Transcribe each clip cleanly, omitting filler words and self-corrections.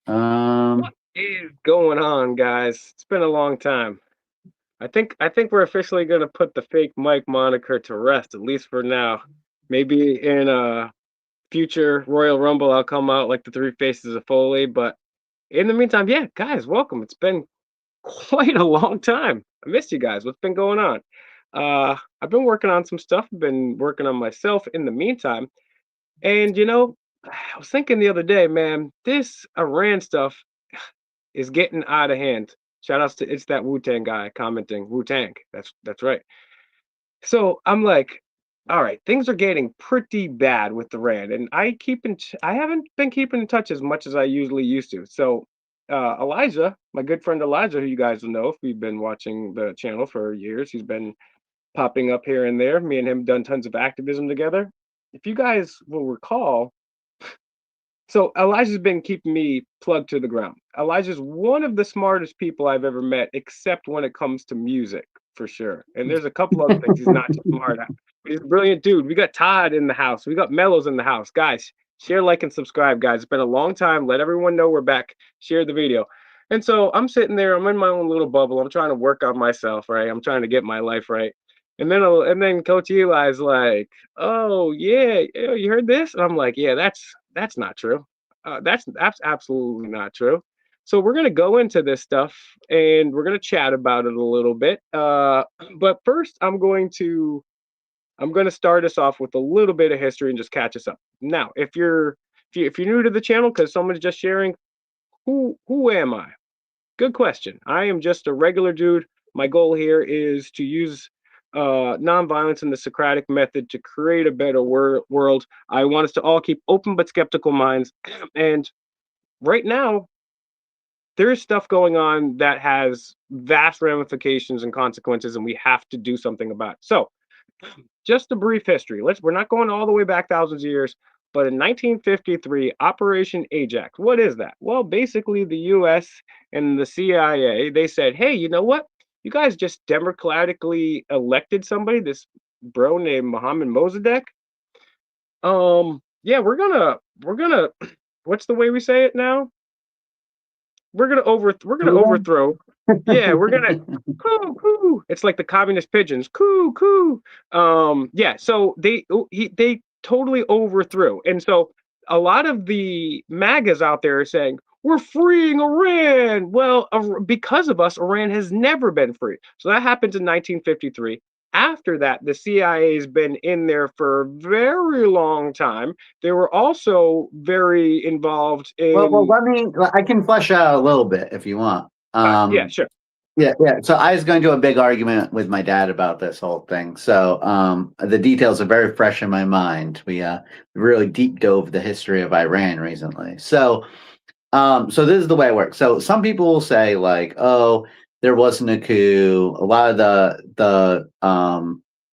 What is going on, guys? It's been a long time. I think we're officially gonna put the fake Mike moniker to rest, at least for now. Maybe in a future Royal Rumble, I'll come out like the Three Faces of Foley. But in the meantime, yeah, guys, welcome. It's been quite a long time. I missed you guys. What's been going on? I've been working on some stuff. I've been working on myself in the meantime. And I was thinking the other day, man, this Iran stuff is getting out of hand. Shout outs to it's that Wu Tang guy commenting Wu Tang. That's right. So I'm like, all right, things are getting pretty bad with the Rand, and I haven't been keeping in touch as much as I usually used to. So Elijah, my good friend Elijah, who you guys will know if you've been watching the channel for years, he's been popping up here and there. Me and him done tons of activism together. If you guys will recall, so Elijah's been keeping me plugged to the ground. Elijah's one of the smartest people I've ever met, except when it comes to music, for sure. And there's a couple other things he's not so smart at. He's a brilliant dude. We got Todd in the house. We got Mellows in the house. Guys, share, like, and subscribe, guys. It's been a long time. Let everyone know we're back. Share the video. And so I'm sitting there. I'm in my own little bubble. I'm trying to work on myself, right? I'm trying to get my life right. And then Coach Eli's like, "Oh yeah, yeah, you heard this?" And I'm like, "Yeah, that's not true. That's absolutely not true." So we're gonna go into this stuff and we're gonna chat about it a little bit. But first, I'm gonna start us off with a little bit of history and just catch us up. Now, if you're new to the channel because someone's just sharing, who am I? Good question. I am just a regular dude. My goal here is to use nonviolence and the Socratic method to create a better world. I want us to all keep open but skeptical minds. And right now, there's stuff going on that has vast ramifications and consequences, and we have to do something about it. So, just a brief history. We're not going all the way back thousands of years, but in 1953, Operation Ajax. What is that? Well, basically the US and the CIA, they said, "Hey, you know what? You guys just democratically elected somebody, this bro named Mohammed Mossadegh. Yeah, we're gonna what's the way we say it now? We're gonna overthrow. Yeah, we're gonna coo coo. It's like the communist pigeons. Coo coo. Yeah, so they totally overthrew. And so a lot of the MAGAs out there are saying, we're freeing Iran. Well, because of us, Iran has never been free. So that happened in 1953. After that, the CIA has been in there for a very long time. They were also very involved Well, in. I can flesh out a little bit if you want. Yeah, sure. Yeah. So I was going to a big argument with my dad about this whole thing. So the details are very fresh in my mind. We really deep dove the history of Iran recently. So this is the way it works. So some people will say like, oh, there wasn't a coup. A lot of the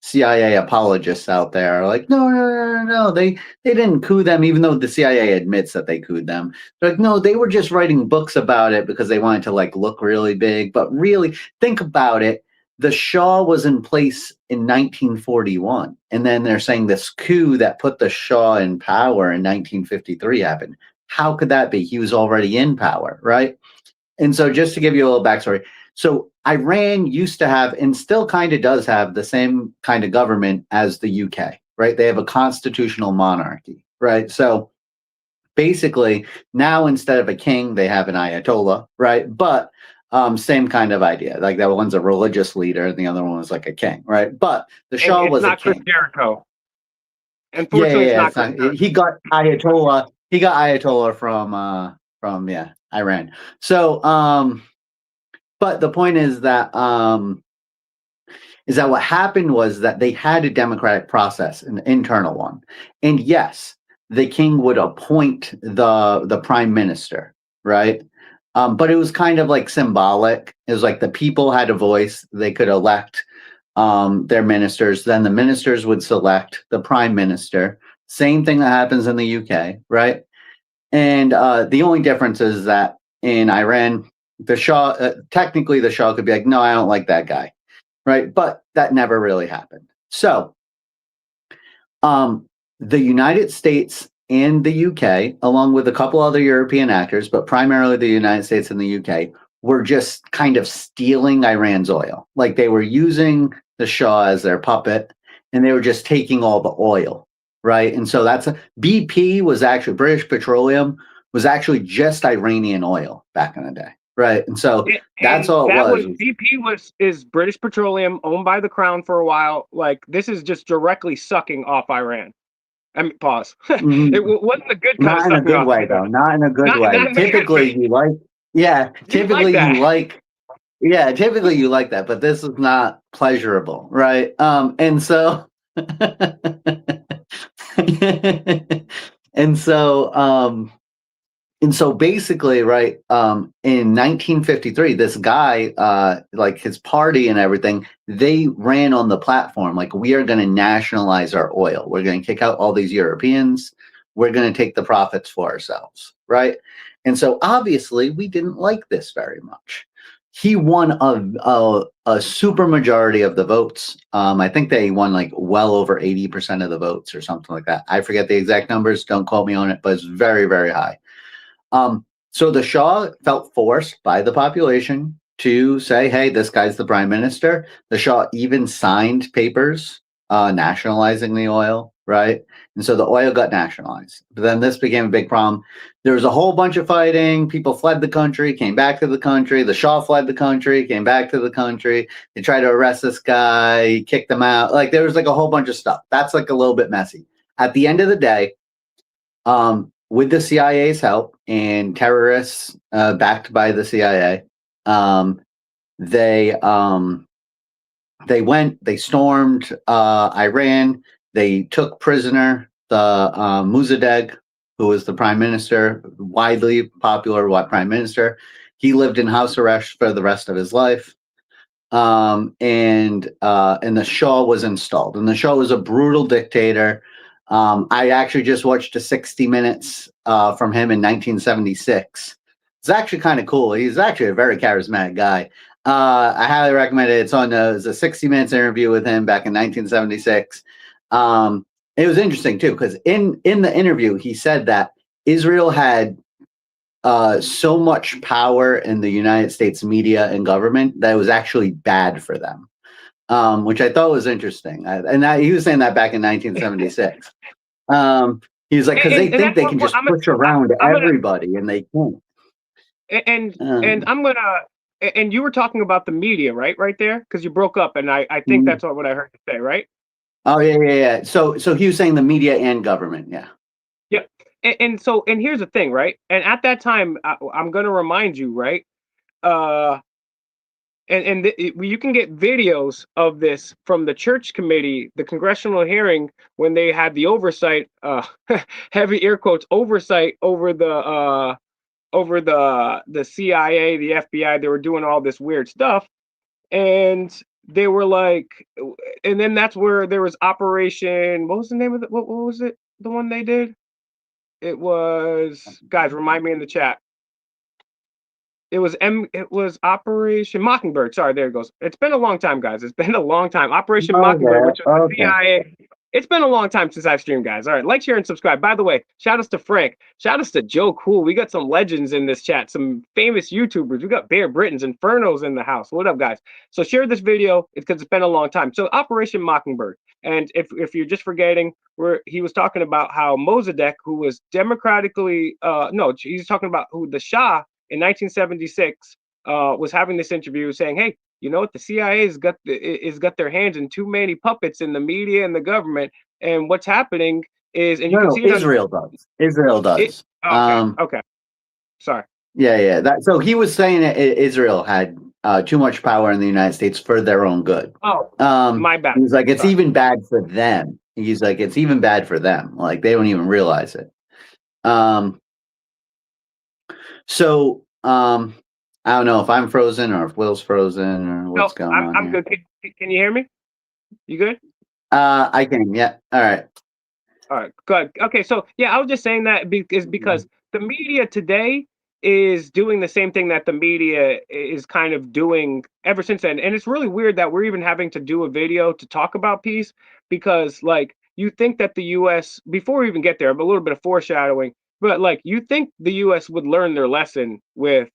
CIA apologists out there are like, no. They didn't coup them, even though the CIA admits that they couped them. They're like, no, they were just writing books about it because they wanted to like look really big. But really, think about it. The Shah was in place in 1941, and then they're saying this coup that put the Shah in power in 1953 happened. How could that be? He was already in power, right? And so just to give you a little backstory. So Iran used to have, and still kind of does have, the same kind of government as the UK, right? They have a constitutional monarchy, right? So basically now instead of a king, they have an Ayatollah, right? But same kind of idea. Like that one's a religious leader and the other one was like a king, right? But the And Shah it's was a not Chris king. Jericho. Yeah, Unfortunately, it's not It's Chris not, Jericho. he got Ayatollah. He got Ayatollah from Iran. So but the point is that what happened was that they had a democratic process, an internal one. And yes, the king would appoint the prime minister, right? But it was kind of like symbolic. It was like the people had a voice. They could elect their ministers. Then the ministers would select the prime minister. Same thing that happens in the UK, right? And the only difference is that in Iran, the Shah, technically the Shah could be like, no, I don't like that guy, right? But that never really happened. So the United States and the UK, along with a couple other European actors, but primarily the United States and the UK, were just kind of stealing Iran's oil. Like they were using the Shah as their puppet, and they were just taking all the oil, right? And so BP was actually British Petroleum was actually just Iranian oil back in the day, right? And so that's all it was. BP is British Petroleum, owned by the Crown for a while. Like this is just directly sucking off Iran. I mean, pause. It wasn't a good kind not of in a sucking good off. way, though. Not in a good way. Not Typically, you like, yeah. Typically, you like, yeah. Typically, you like that, but this is not pleasurable, right? And so, and so, and so basically, right, in 1953, this guy, like his party and everything, they ran on the platform like, we are going to nationalize our oil. We're going to kick out all these Europeans. We're going to take the profits for ourselves, right? And so obviously, we didn't like this very much. He won a super majority of the votes. I think they won like well over 80% of the votes or something like that. I forget the exact numbers. Don't quote me on it, but it's very, very high. So the Shah felt forced by the population to say, hey, this guy's the prime minister. The Shah even signed papers nationalizing the oil, right? And so the oil got nationalized. But then this became a big problem. There was a whole bunch of fighting. People fled the country, came back to the country. The Shah fled the country, came back to the country. They tried to arrest this guy, kicked him out. Like there was like a whole bunch of stuff. That's like a little bit messy. At the end of the day, with the CIA's help and terrorists backed by the CIA, they stormed Iran. They took prisoner the Mossadegh, who was the prime minister, widely popular prime minister. He lived in house arrest for the rest of his life. And the Shah was installed. And the Shah was a brutal dictator. I actually just watched a 60 Minutes from him in 1976. It's actually kind of cool. He's actually a very charismatic guy. I highly recommend it. It's a 60 Minutes interview with him back in 1976. It was interesting too, because in the interview, he said that Israel had so much power in the United States media and government that it was actually bad for them. Which I thought was interesting. He was saying that back in 1976. He was like, because they think they can just push around everybody, and they can't. And I'm gonna. And you were talking about the media, right there, because you broke up, and I think that's what I heard you say, right? Oh yeah. So he was saying the media and government, yeah. Yeah, and here's the thing, right? And at that time, I'm gonna remind you, right? You can get videos of this from the church committee, the congressional hearing, when they had the oversight, heavy air quotes, oversight over the CIA, the FBI. They were doing all this weird stuff, and they were like, and then that's where there was Operation. What was the name of it? What was it? The one they did? It was, guys, remind me in the chat. It was Operation Mockingbird. Sorry, there it goes. It's been a long time, guys. It's been a long time. Operation Mockingbird, which was the CIA. It's been a long time since I've streamed, guys. All right, like, share, and subscribe. By the way, shout outs to Frank. Shout outs to Joe Cool. We got some legends in this chat, some famous YouTubers. We got Bear Britton's, Inferno's in the house. What up, guys? So share this video because it's been a long time. So Operation Mockingbird. And if you're just forgetting, he was talking about how Mossadegh, who was democratically, he's talking about who the Shah in 1976 was having this interview saying, hey, you know what, the CIA has got their hands in too many puppets in the media and the government, and what's happening is, and you can see Israel does. Israel does. Okay. Sorry. Yeah. So he was saying that Israel had too much power in the United States for their own good. My bad. He's like, it's even bad for them. He's like, it's even bad for them. Like they don't even realize it. So I don't know if I'm frozen or if Will's frozen or what's going on. I'm good. Can you hear me? You good? I can. Yeah. All right. Good. Okay. So yeah, I was just saying that because the media today is doing the same thing that the media is kind of doing ever since then, and it's really weird that we're even having to do a video to talk about peace because, like, you think that the U.S. before we even get there, a little bit of foreshadowing, but like you think the U.S. would learn their lesson with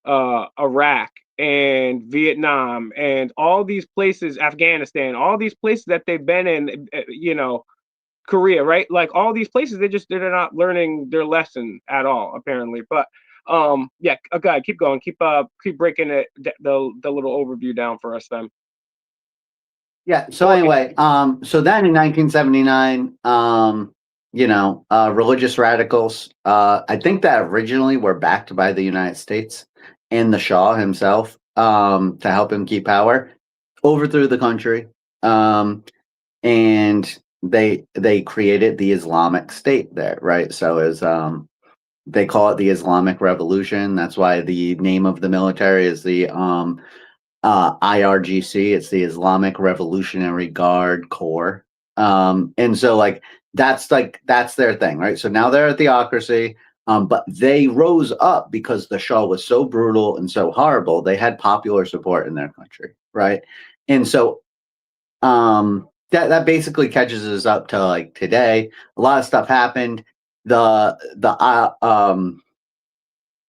Iraq and Vietnam and all these places, Afghanistan, all these places that they've been in, Korea, right? Like all these places, they're not learning their lesson at all, apparently. But yeah, okay, keep going, keep breaking the little overview down for us then. Yeah. So Well, anyway, so then in 1979, religious radicals, I think that originally were backed by the United States and the Shah himself, to help him keep power, overthrew the country, and they created the Islamic State there, right? So as they call it the Islamic Revolution. That's why the name of the military is the IRGC. It's the Islamic Revolutionary Guard Corps. And so that's their thing, right? So now they're a theocracy, but they rose up because the Shah was so brutal and so horrible. They had popular support in their country, right? And so that basically catches us up to like today. A lot of stuff happened. The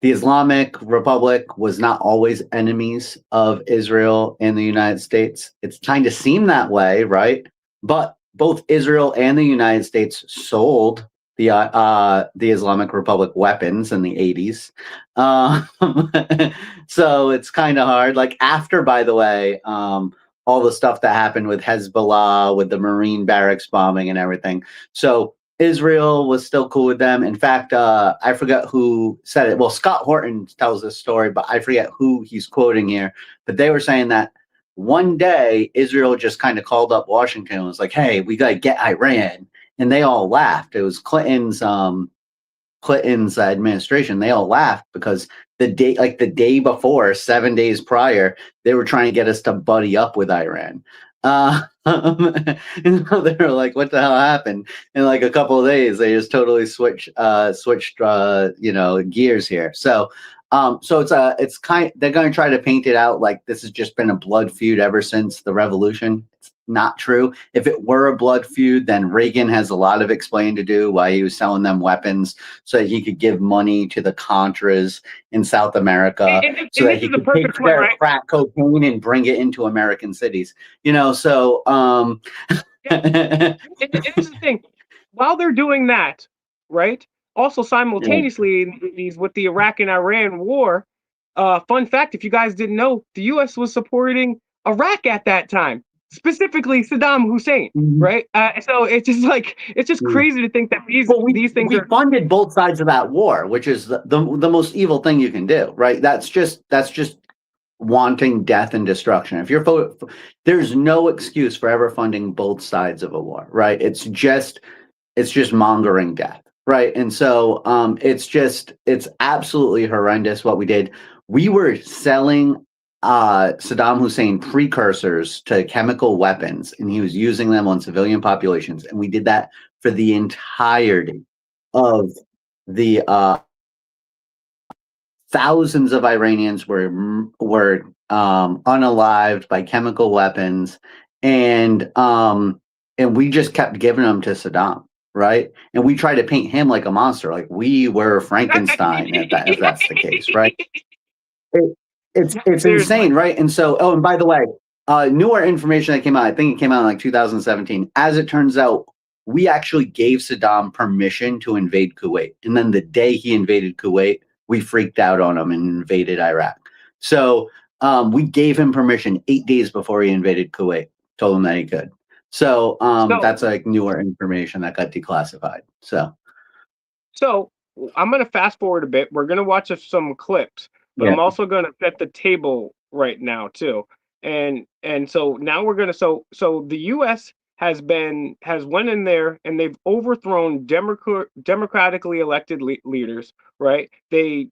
Islamic Republic was not always enemies of Israel and the United States. It's kind of seemed that way, right? But both Israel and the United States sold the Islamic Republic weapons in the 80s. So it's kind of hard. Like after, by the way, all the stuff that happened with Hezbollah, with the Marine barracks bombing and everything. So Israel was still cool with them. In fact, I forget who said it. Well, Scott Horton tells this story, but I forget who he's quoting here. But they were saying that one day Israel just kind of called up Washington and was like, "Hey, we got to get Iran," and they all laughed. It was Clinton's administration. They all laughed because the day before, 7 days prior, they were trying to get us to buddy up with Iran. And they were like, "What the hell happened?" In like a couple of days, they just totally switched gears here. So they're going to try to paint it out like this has just been a blood feud ever since the revolution. It's not true. If it were a blood feud, then Reagan has a lot of explaining to do why he was selling them weapons so that he could give money to the Contras in South America, so that he could take their crack cocaine and bring it into American cities. So and here's the thing: while they're doing that, right? Also, simultaneously, with the Iraq and Iran war, fun fact: if you guys didn't know, the U.S. was supporting Iraq at that time, specifically Saddam Hussein, right? So it's just crazy to think that these things we funded both sides of that war, which is the most evil thing you can do, right? That's just wanting death and destruction. If there's no excuse for ever funding both sides of a war, right? It's just mongering death, right? And so it's absolutely horrendous what we did. We were selling Saddam Hussein precursors to chemical weapons, and he was using them on civilian populations, and we did that for the entirety of the thousands of Iranians were unalived by chemical weapons, and we just kept giving them to Saddam, right? And we tried to paint him like a monster, like we were Frankenstein, if that's the case, right? It's insane, right? And so, and by the way, newer information that came out, I think it came out in like 2017. As it turns out, we actually gave Saddam permission to invade Kuwait, and then the day he invaded Kuwait, we freaked out on him and invaded Iraq. So we gave him permission 8 days before he invaded Kuwait, told him that he could. So that's like newer information that got declassified. So I'm going to fast forward a bit. We're going to watch some clips, but I'm also going to set the table right now too. And so now we're going to, so the U.S. has went in there and they've overthrown democratically elected leaders, right? They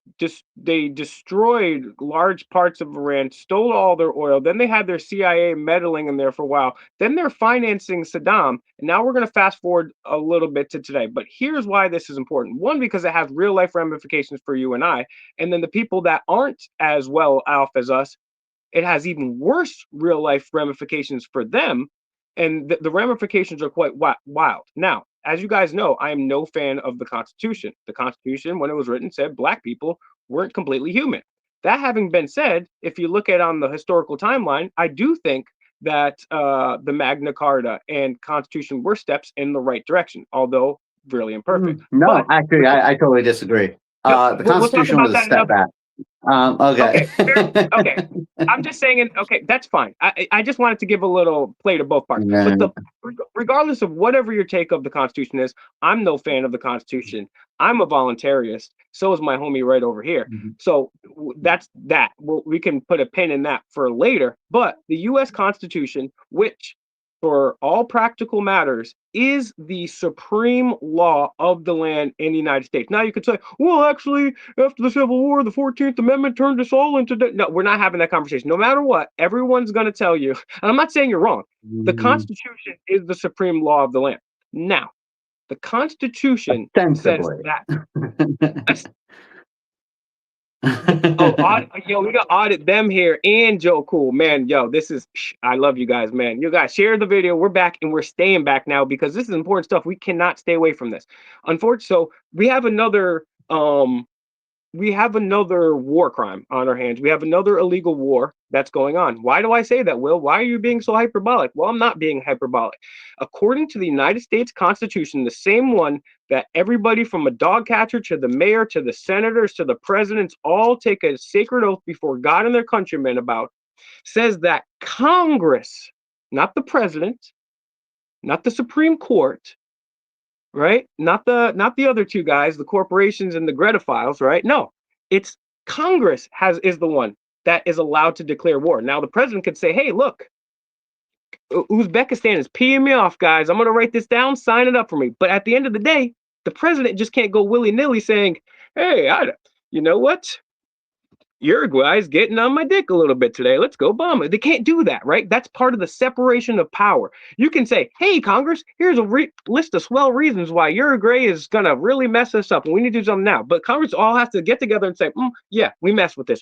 destroyed large parts of Iran, stole all their oil. Then they had their CIA meddling in there for a while. Then they're financing Saddam. And now we're going to fast forward a little bit to today. But here's why this is important. One, because it has real life ramifications for you and I. And then the people that aren't as well off as us, it has even worse real life ramifications for them. and the ramifications are quite wild. Now, as you guys know, I am no fan of the Constitution. The Constitution, when it was written, said black people weren't completely human. That having been said, if you look at on the historical timeline, I do think that the Magna Carta and Constitution were steps in the right direction, although really imperfect. No, But actually, I totally disagree. The we'll talk Constitution about was a that step another. back. Okay. Okay. I'm just saying, okay, that's fine. I just wanted to give a little play to both parts. Yeah. But regardless of whatever your take of the Constitution is, I'm no fan of the Constitution. I'm a voluntarist. So is my homie right over here. So that's that. We can put a pin in that for later. But the U.S. Constitution, which for all practical matters, is the supreme law of the land in the United States. Now you could say, well, actually, after the Civil War, the 14th Amendment turned us all into... No, we're not having that conversation. No matter what, everyone's going to tell you, and I'm not saying you're wrong, the Constitution is the supreme law of the land. Now, the Constitution says that... yo, we got audit them here and Joe Cool, man. Yo, this is, I love you guys, man. You guys share the video. We're back and we're staying back now because this is important stuff. We cannot stay away from this. Unfortunately, so we have another war crime on our hands. We have another illegal war that's going on. Why do I say that, Will? Why are you being so hyperbolic? Well, I'm not being hyperbolic. According to the United States Constitution, the same one that everybody from a dog catcher to the mayor to the senators to the presidents all take a sacred oath before God and their countrymen about, says that Congress, not the president, not the Supreme Court, right? Not the other two guys, the corporations and the Greta files, right? No, it's Congress is the one that is allowed to declare war. Now the president could say, hey, look, Uzbekistan is peeing me off, guys. I'm going to write this down, sign it up for me. But at the end of the day, the president just can't go willy-nilly saying, hey, you know what? Uruguay's getting on my dick a little bit today. Let's go bomb it. They can't do that, right? That's part of the separation of power. You can say, hey, Congress, here's a list of swell reasons why Uruguay is going to really mess us up and we need to do something now. But Congress all has to get together and say, yeah, we messed with this.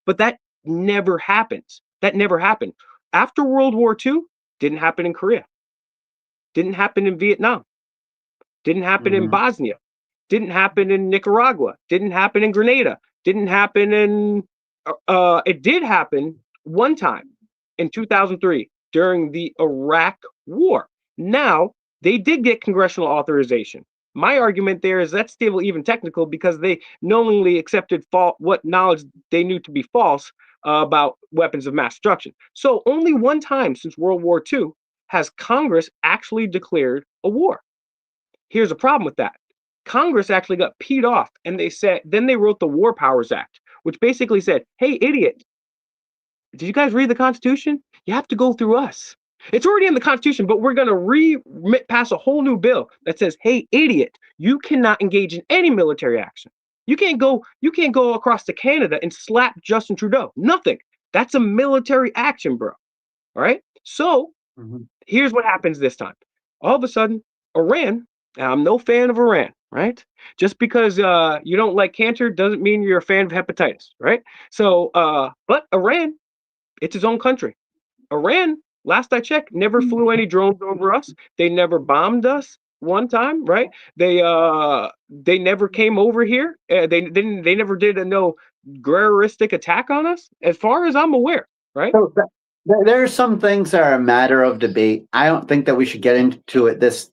But that never happens. That never happened. After World War II, didn't happen in Korea. Didn't happen in Vietnam. Didn't happen in Bosnia. Didn't happen in Nicaragua. Didn't happen in Grenada. Didn't happen in... it did happen one time in 2003 during the Iraq War. Now, they did get congressional authorization. My argument there is that's still even technical because they knowingly accepted what knowledge they knew to be false about weapons of mass destruction. So only one time since World War II has Congress actually declared a war. Here's a problem with that. Congress actually got peed off and then they wrote the War Powers Act, which basically said, hey, idiot, did you guys read the Constitution? You have to go through us. It's already in the Constitution, but we're going to pass a whole new bill that says, hey, idiot, you cannot engage in any military action. You can't go across to Canada and slap Justin Trudeau. Nothing. That's a military action, bro. All right. So here's what happens this time. All of a sudden, Iran, I'm no fan of Iran, right? Just because you don't like cancer doesn't mean you're a fan of hepatitis, right? So, but Iran, it's his own country. Iran, last I checked, never flew any drones over us. They never bombed us one time, right? They never came over here. They never did a no guerrillistic attack on us, as far as I'm aware, right? So there are some things that are a matter of debate. I don't think that we should get into it this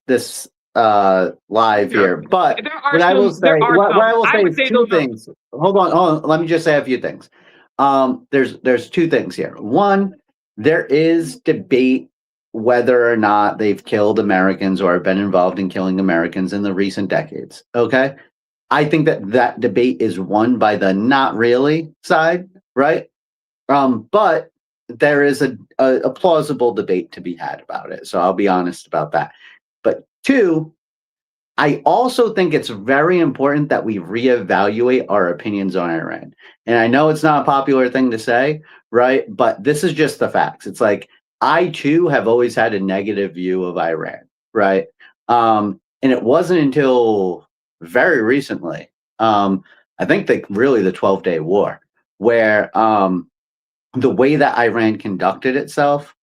live here, but what I will say is two things. Hold on. Let me just say a few things. There's two things here. One, there is debate whether or not they've killed Americans or have been involved in killing Americans in the recent decades. Okay. I think that debate is won by the not really side, right? But there is a plausible debate to be had about it. So I'll be honest about that. But two, I also think it's very important that we reevaluate our opinions on Iran. And I know it's not a popular thing to say, right? But this is just the facts. It's like, I too have always had a negative view of Iran, right? And it wasn't until very recently, I think really the 12-Day War, where the way that Iran conducted itself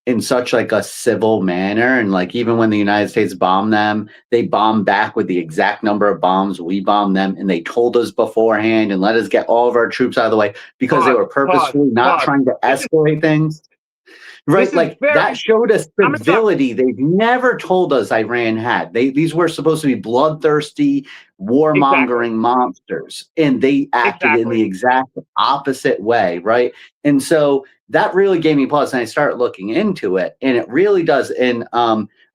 in such like a civil manner. And like even when the United States bombed them, they bombed back with the exact number of bombs we bombed them, and they told us beforehand and let us get all of our troops out of the way because they Pause, were pause, purposefully not pause. trying to This is escalate things. this Right, is like very. that showed us I'm gonna stop. civility they've never told us Iran had. These were supposed to be bloodthirsty, Exactly. warmongering monsters, and they acted in the Exactly. exact opposite way, right? And so that really gave me pause, and I started looking into it, and it really does. And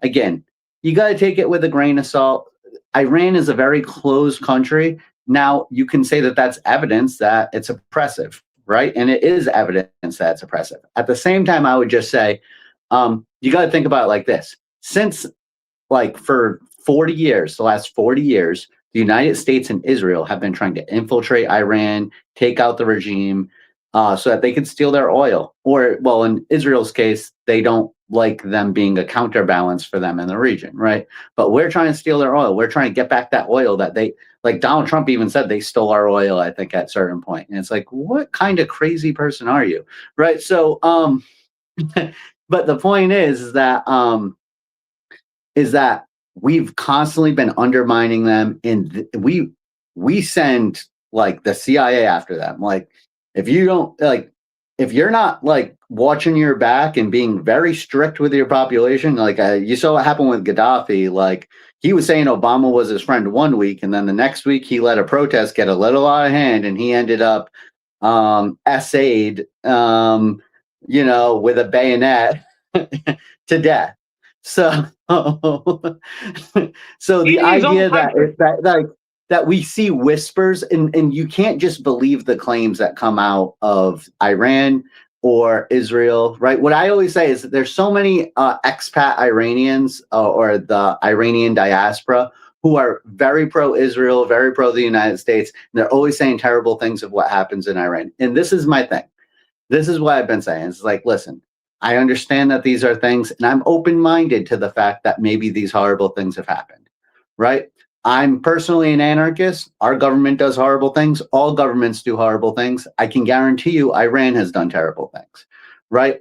again, you got to take it with a grain of salt. Iran is a very closed country. Now, you can say that that's evidence that it's oppressive, right? And it is evidence that it's oppressive. At the same time, I would just say, you got to think about it like this. Since, like, for 40 years, the last 40 years, the United States and Israel have been trying to infiltrate Iran, take out the regime, so that they could steal their oil. Or, well, in Israel's case, they don't like them being a counterbalance for them in the region, right? But we're trying to steal their oil. We're trying to get back that oil that they, like Donald Trump even said they stole our oil, I think, at a certain point. And it's like, what kind of crazy person are you? Right. So, but the point is that we've constantly been undermining them, and we send like the CIA after them. Like, if you don't like, if you're not like watching your back and being very strict with your population, like you saw what happened with Gaddafi. Like, he was saying Obama was his friend one week, and then the next week he let a protest get a little out of hand, and he ended up essayed, with a bayonet to death. So, so the In his own idea that country. that we see whispers, and you can't just believe the claims that come out of Iran or Israel, right? What I always say is that there's so many expat Iranians or the Iranian diaspora who are very pro-Israel, very pro the United States, and they're always saying terrible things of what happens in Iran. And this is my thing. This is what I've been saying. It's like, listen, I understand that these are things, and I'm open-minded to the fact that maybe these horrible things have happened, right? I'm personally an anarchist. Our government does horrible things. All governments do horrible things. I can guarantee you Iran has done terrible things, right?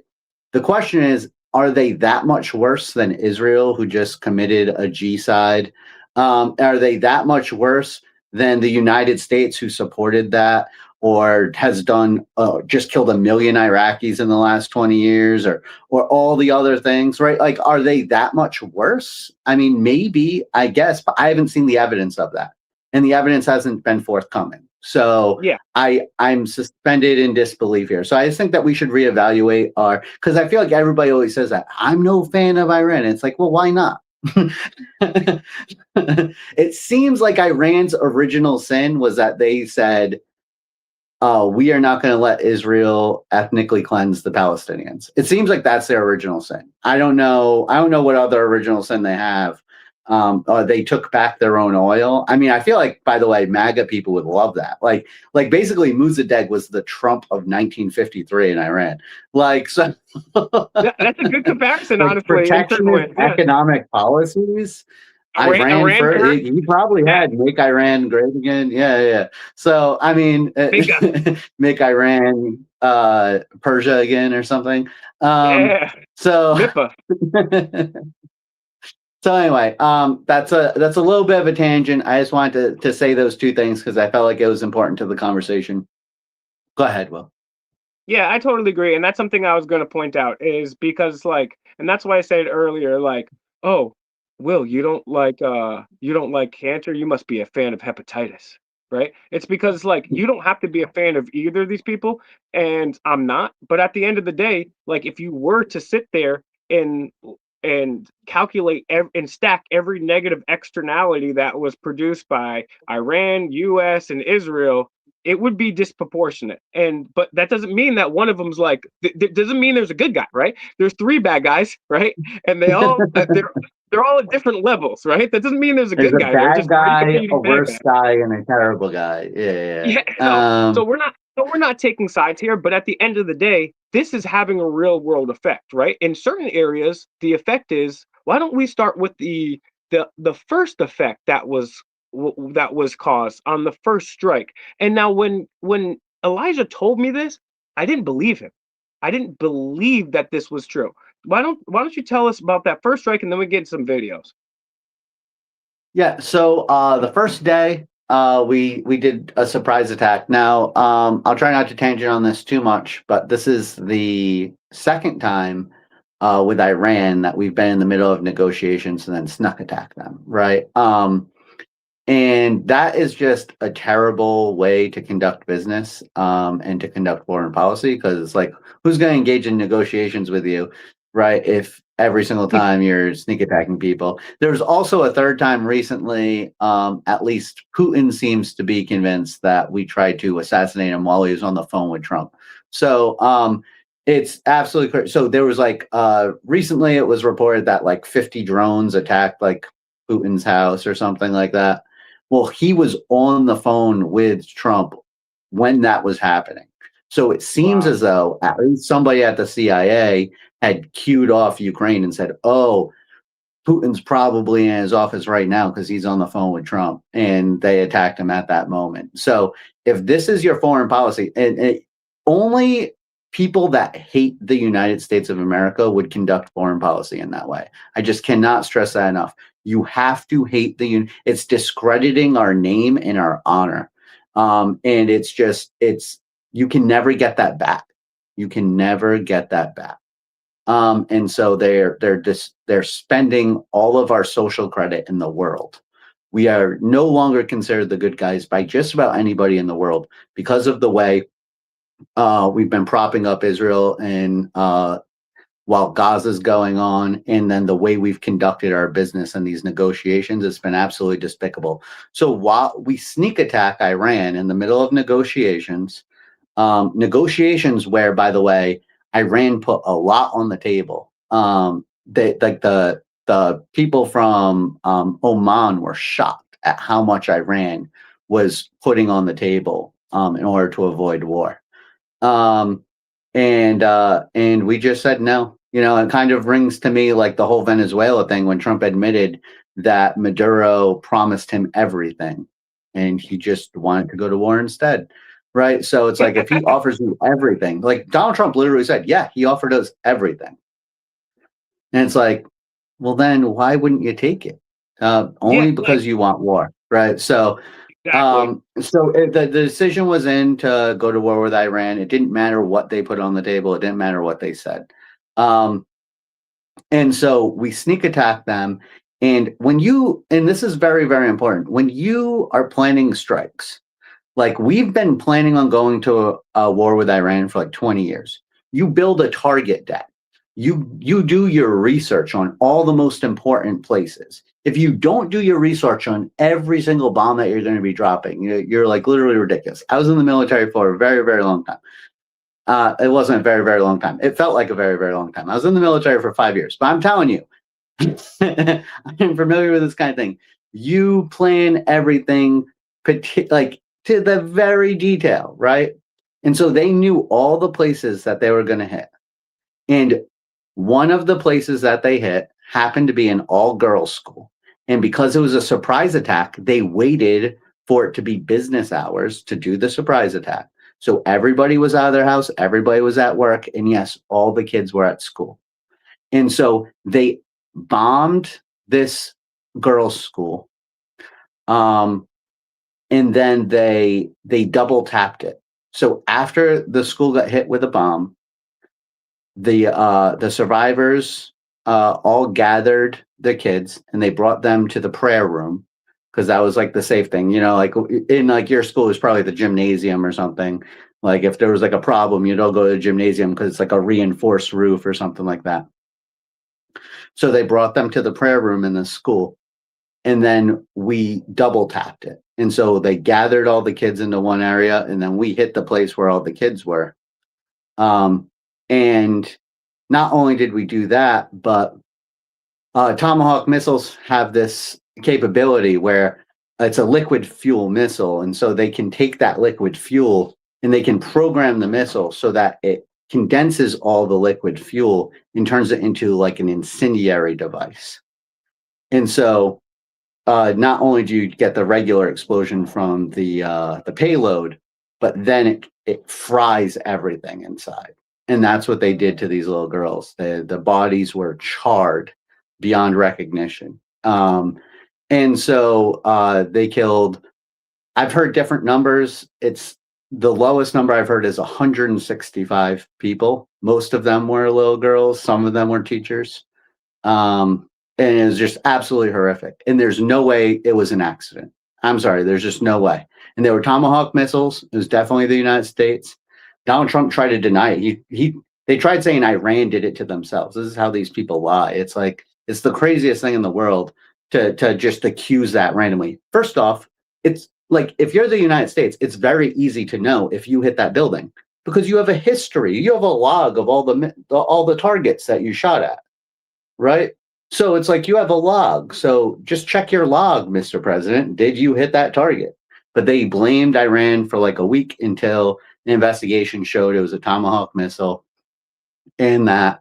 The question is, are they that much worse than Israel, who just committed a genocide? Are they that much worse than the United States, who supported that, or has done just killed 1 million Iraqis in the last 20 years, or all the other things, right? Like, are they that much worse? I mean, maybe, I guess, but I haven't seen the evidence of that, and the evidence hasn't been forthcoming. So Yeah. I'm suspended in disbelief here. So I just think that we should reevaluate because I feel like everybody always says that I'm no fan of Iran. It's like, well, why not? It seems like Iran's original sin was that they said, oh, we are not going to let Israel ethnically cleanse the Palestinians. It seems like that's their original sin. I don't know. I don't know what other original sin they have. They took back their own oil. I mean, I feel like, by the way, MAGA people would love that. Like basically Mossadegh was the Trump of 1953 in Iran. Like, so That's a good comparison, like honestly. In certain ways. protectionist economic policies. Iran for her. He probably Yeah. had make Iran great again. Yeah. So, I mean, Bingo. make Iran Persia again or something. Yeah. So, MIPA. so anyway, that's a little bit of a tangent. I just wanted to say those two things because I felt like it was important to the conversation. Go ahead, Will. Yeah, I totally agree. And that's something I was going to point out is because like, and that's why I said earlier, like, oh, Will, you don't like cancer, you must be a fan of hepatitis, right? It's because like you don't have to be a fan of either of these people, and I'm not. But at the end of the day, like if you were to sit there and calculate and stack every negative externality that was produced by Iran, US, and Israel, it would be disproportionate. And but that doesn't mean that one of them's like doesn't mean there's a good guy, right? There's three bad guys, right? And they all they're all at different levels, right? That doesn't mean there's a There's good a guy. There's bad just three guy, a competing bad worse guys. guy, and a terrible guy. Yeah. Yeah, so we're not taking sides here, but at the end of the day, this is having a real world effect, right? In certain areas, the effect is why don't we start with the first effect that was caused on the first strike. And now when Elijah told me this, I didn't believe him. I didn't believe that this was true why don't you tell us about that first strike, and then we get some videos. Yeah. So the first day, we did a surprise attack. Now, I'll try not to tangent on this too much, but this is the second time with Iran that we've been in the middle of negotiations and then snuck attack them, right? And that is just a terrible way to conduct business and to conduct foreign policy, because it's like, who's going to engage in negotiations with you, right? If every single time you're sneak attacking people. There's also a third time recently. At least Putin seems to be convinced that we tried to assassinate him while he was on the phone with Trump. So it's absolutely crazy. So there was like recently it was reported that like 50 drones attacked like Putin's house or something like that. Well, he was on the phone with Trump when that was happening. So it seems as though at least somebody at the CIA had cued off Ukraine and said, oh, Putin's probably in his office right now because he's on the phone with Trump, and they attacked him at that moment. So if this is your foreign policy, and only people that hate the United States of America would conduct foreign policy in that way. I just cannot stress that enough. You have to hate it's discrediting our name and our honor. And you can never get that back. You can never get that back. And so they're spending all of our social credit in the world. We are no longer considered the good guys by just about anybody in the world because of the way we've been propping up Israel and while Gaza's going on, and then the way we've conducted our business and these negotiations, it's been absolutely despicable. So while we sneak attack Iran in the middle of negotiations where, by the way, Iran put a lot on the table. The people from Oman were shocked at how much Iran was putting on the table in order to avoid war. And we just said no. It kind of rings to me like the whole Venezuela thing when Trump admitted that Maduro promised him everything and he just wanted to go to war instead. Right. So it's like if he offers you everything, like Donald Trump literally said, yeah, he offered us everything. And it's like, well, then why wouldn't you take it? Only because you want war. Right. So the decision was in to go to war with Iran. It didn't matter what they put on the table. It didn't matter what they said. And so we sneak attack them. And and this is very, very important, when you are planning strikes, like we've been planning on going to a war with Iran for like 20 years. You build a target deck. You do your research on all the most important places. If you don't do your research on every single bomb that you're going to be dropping, you're like literally ridiculous. I was in the military for a very, very long time. It wasn't a very, very long time. It felt like a very, very long time. I was in the military for 5 years, but I'm telling you, I'm familiar with this kind of thing. You plan everything like to the very detail, right? And so they knew all the places that they were going to hit. And one of the places that they hit happened to be an all-girls school. And because it was a surprise attack, they waited for it to be business hours to do the surprise attack. So everybody was out of their house, everybody was at work, and yes, all the kids were at school. And so they bombed this girls' school. And then they double tapped it. So after the school got hit with a bomb, the survivors all gathered the kids and they brought them to the prayer room, because that was like the safe thing, like in like your school is probably the gymnasium or something. Like if there was like a problem, you'd all go to the gymnasium because it's like a reinforced roof or something like that. So they brought them to the prayer room in the school, and then we double tapped it. And so they gathered all the kids into one area, and then we hit the place where all the kids were. And not only did we do that, but Tomahawk missiles have this capability where it's a liquid fuel missile. And so they can take that liquid fuel and they can program the missile so that it condenses all the liquid fuel and turns it into like an incendiary device. And so not only do you get the regular explosion from the payload, but then it fries everything inside. And that's what they did to these little girls. The bodies were charred beyond recognition. And so they killed, I've heard different numbers. It's the lowest number I've heard is 165 people. Most of them were little girls. Some of them were teachers. And it was just absolutely horrific. And there's no way it was an accident. I'm sorry, there's just no way. And there were Tomahawk missiles. It was definitely the United States. Donald Trump tried to deny it. They tried saying Iran did it to themselves. This is how these people lie. It's like it's the craziest thing in the world to just accuse that randomly. First off, it's like if you're the United States, it's very easy to know if you hit that building because you have a history. You have a log of all the targets that you shot at, right? So it's like you have a log. So just check your log, Mr. President. Did you hit that target? But they blamed Iran for like a week until an investigation showed it was a Tomahawk missile and that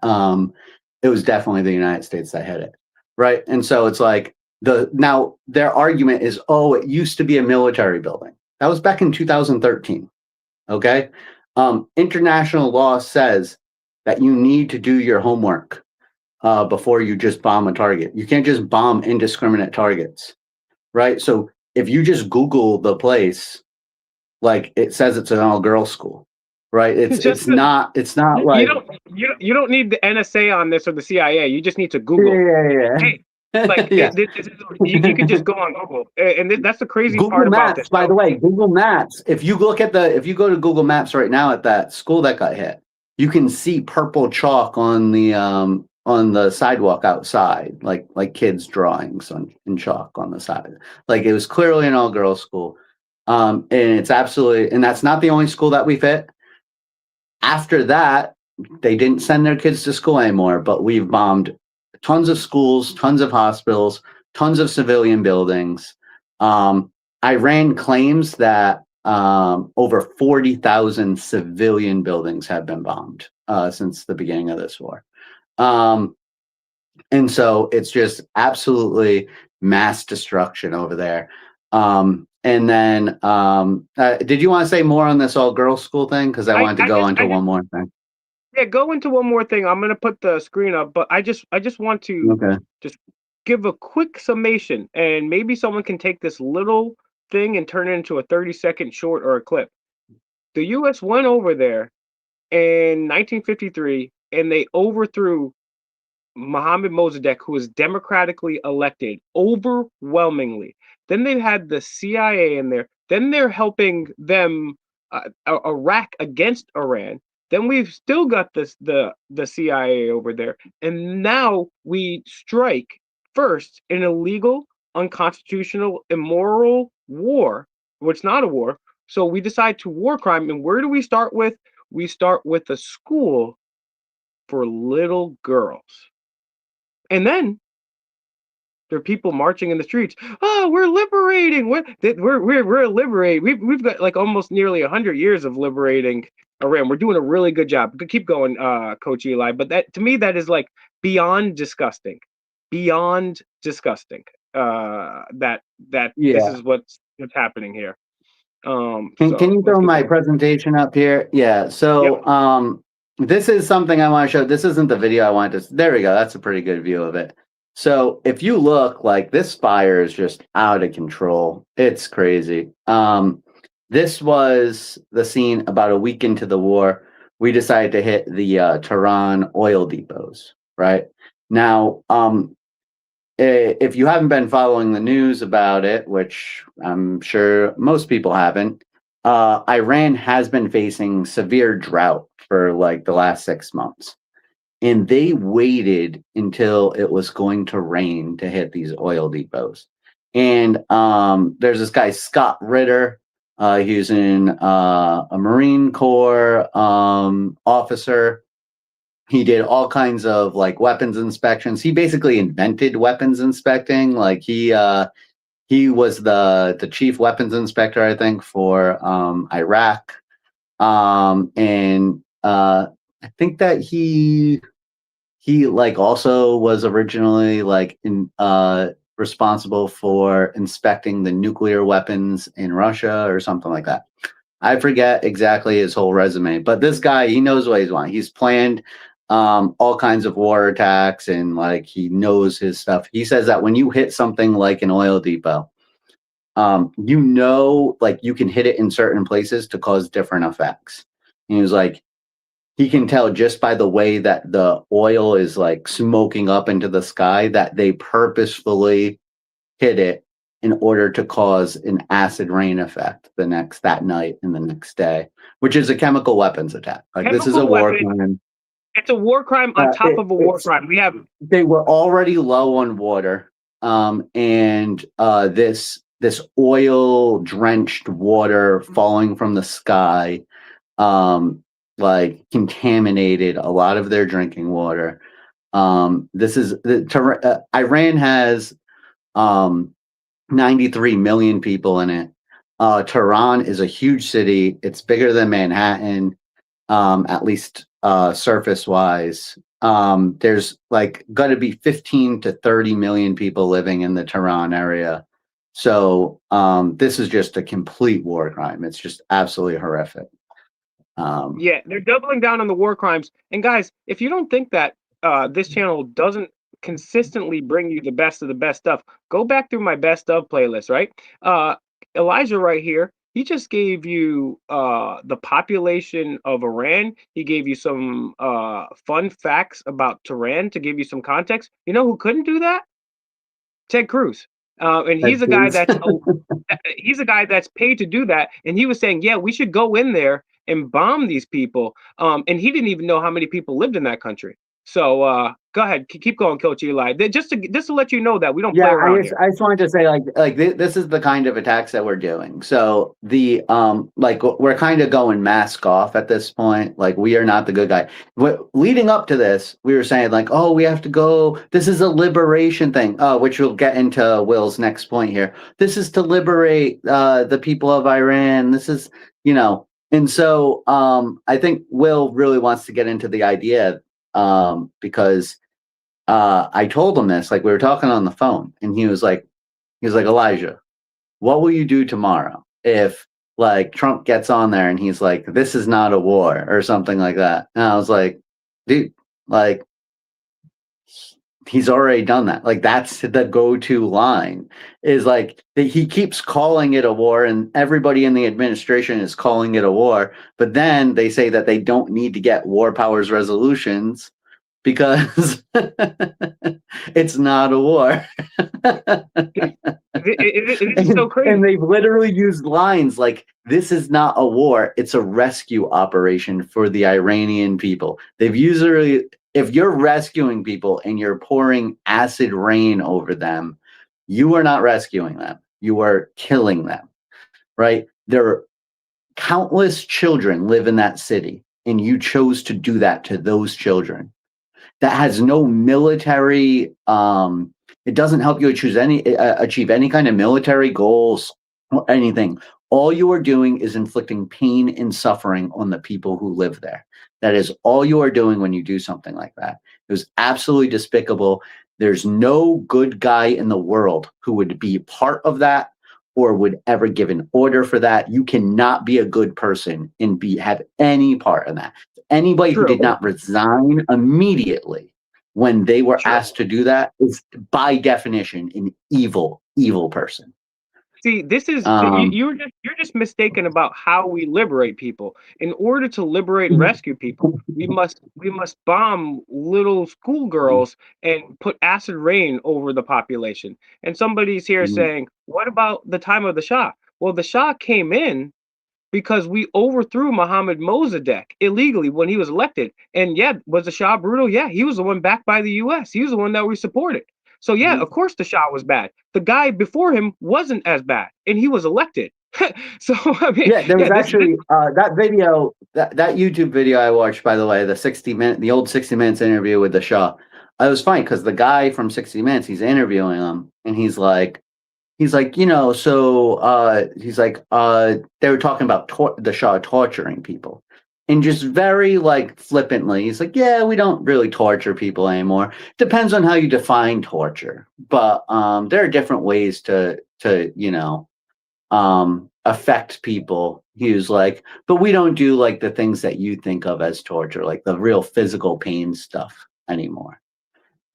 it was definitely the United States that hit it. Right. And so it's like now their argument is, oh, it used to be a military building. That was back in 2013. OK, international law says that you need to do your homework before you just bomb a target. You can't just bomb indiscriminate targets. Right. So if you just Google the place, like it says it's an all-girls school. Right. It's not like you don't need the NSA on this or the CIA. You just need to Google. Yeah. Hey, like yeah. You can just go on Google, and that's the crazy Google part Maps, about this. By the way, Google Maps. If you go to Google Maps right now at that school that got hit, you can see purple chalk on the sidewalk outside, like kids' drawings in chalk on the side. Like it was clearly an all-girls school, and it's absolutely, and that's not the only school that we've hit. After that, they didn't send their kids to school anymore, but we've bombed tons of schools, tons of hospitals, tons of civilian buildings. Iran claims that over 40,000 civilian buildings have been bombed since the beginning of this war. And so it's just absolutely mass destruction over there. And then, did you want to say more on this all-girls school thing? Because I wanted to go into one more thing. Yeah, go into one more thing. I'm going to put the screen up, but I just want to just give a quick summation, and maybe someone can take this little thing and turn it into a 30-second short or a clip. The U.S. went over there in 1953, and they overthrew Mohammad Mossadegh, who was democratically elected overwhelmingly. Then they had the CIA in there. Then they're helping them Iraq against Iran. Then we've still got the CIA over there. And now we strike first an illegal, unconstitutional, immoral war, which is not a war. So we decide to war crime. And where do we start with? We start with a school for little girls. And then there are people marching in the streets. Oh, we're liberating. We're liberating. We've got like almost nearly 100 years of liberating Iran. We're doing a really good job. Keep going, Coach Eli. But that, to me, that is like beyond disgusting. Beyond disgusting. That this is what's happening here. Can you throw my presentation up here? Yeah. So this is something I want to show. This isn't the video I wanted to. There we go. That's a pretty good view of it. So if you look, like this fire is just out of control. It's crazy. This was the scene about a week into the war. We decided to hit the Tehran oil depots, right? Now, if you haven't been following the news about it, which I'm sure most people haven't, Iran has been facing severe drought for like the last 6 months. And they waited until it was going to rain to hit these oil depots. And there's this guy, Scott Ritter. He's in a Marine Corps officer. He did all kinds of like weapons inspections. He basically invented weapons inspecting. Like he was the chief weapons inspector, I think, for Iraq. And I think that he like also was originally like responsible for inspecting the nuclear weapons in Russia or something like that. I forget exactly his whole resume, but this guy, he knows what he's wanting. He's planned all kinds of war attacks, and like he knows his stuff. He says that when you hit something like an oil depot, like you can hit it in certain places to cause different effects. And he was like, he can tell just by the way that the oil is like smoking up into the sky that they purposefully hit it in order to cause an acid rain effect that night and the next day, which is a chemical weapons attack. Like this is a war crime. It's a war crime on top of a war crime. They were already low on water, and this oil drenched water falling from the sky, like contaminated a lot of their drinking water. Iran has 93 million people in it. Tehran is a huge city. It's bigger than Manhattan, at least surface wise. There's like going to be 15 to 30 million people living in the Tehran area. So this is just a complete war crime. It's just absolutely horrific. Yeah, they're doubling down on the war crimes. And guys, if you don't think that this channel doesn't consistently bring you the best of the best stuff, go back through my best of playlist, right? Elijah right here, he just gave you the population of Iran. He gave you some fun facts about Tehran to give you some context. You know who couldn't do that? Ted Cruz. And he's a guy that's paid to do that. And he was saying, yeah, we should go in there and bomb these people. And he didn't even know how many people lived in that country. So go ahead, keep going, Coach Eli. Just to let you know that we don't play around here. I just wanted to say, like this is the kind of attacks that we're doing. So the like we're kind of going mask off at this point. Like we are not the good guy. Leading up to this, we were saying like, oh, we have to go. This is a liberation thing, which we'll get into Will's next point here. This is to liberate the people of Iran. This is, and so I think Will really wants to get into the idea. Because I told him this, like we were talking on the phone, and he was like, Elijah, what will you do tomorrow if like Trump gets on there and he's like, this is not a war or something like that? And I was like, dude, like he's already done that. Like that's the go-to line is like he keeps calling it a war, and everybody in the administration is calling it a war. But then they say that they don't need to get war powers resolutions because it's not a war. It's so crazy. And they've literally used lines like, this is not a war, it's a rescue operation for the Iranian people. They've usually, if you're rescuing people and you're pouring acid rain over them, you are not rescuing them. You are killing them, right? There are countless children live in that city, and you chose to do that to those children. That has no military, it doesn't help you achieve any kind of military goals or anything. All you are doing is inflicting pain and suffering on the people who live there. That is all you are doing when you do something like that. It was absolutely despicable. There's no good guy in the world who would be part of that or would ever give an order for that. You cannot be a good person and have any part in that. Anybody who did not resign immediately when they were asked to do that is by definition an evil person. See, this is you're just mistaken about how we liberate people. In order to liberate and rescue people, we must bomb little schoolgirls and put acid rain over the population. And somebody's here saying, "What about the time of the Shah?" Well, the Shah came in because we overthrew Mohammad Mossadegh illegally when he was elected. And yeah, was the Shah brutal? Yeah, he was the one backed by the U.S. He was the one that we supported. So yeah, of course the Shah was bad. The guy before him wasn't as bad, and he was elected. So I mean, there was actually that video, that YouTube video I watched, by the way, the old 60 Minutes interview with the Shah. It was funny because the guy from 60 Minutes, he's interviewing him, and he's like, so he's like, they were talking about the Shah torturing people. And just very like flippantly, he's like, yeah, we don't really torture people anymore. Depends on how you define torture. But there are different ways to affect people. He was like, but we don't do like the things that you think of as torture, like the real physical pain stuff anymore.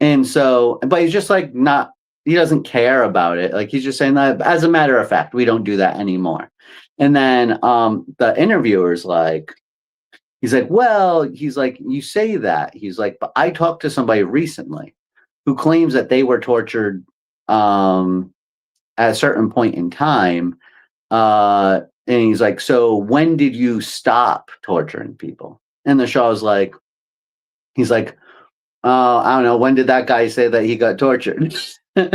And so, but he's just like not, he doesn't care about it. Like he's just saying that as a matter of fact, we don't do that anymore. And then the interviewer's like, he's like, well, he's like, you say that. He's like, but I talked to somebody recently who claims that they were tortured at a certain point in time. And he's like, so when did you stop torturing people? And the Shah's like, he's like, I don't know. When did that guy say that he got tortured? And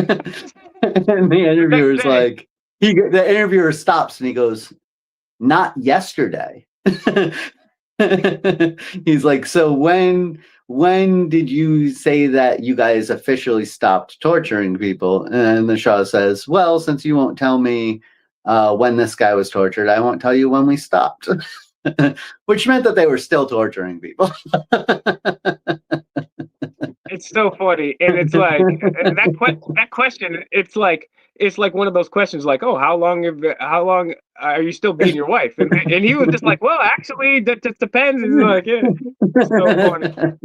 the interviewer's like, the interviewer stops and he goes, not yesterday. He's like, so when did you say that you guys officially stopped torturing people? And the Shah says, well, since you won't tell me when this guy was tortured, I won't tell you when we stopped. Which meant that they were still torturing people. It's so funny, and it's like that question. It's like one of those questions, like, oh, how long are you still beating your wife? And he was just like, well, actually, that just depends. It's like, yeah, it's so funny.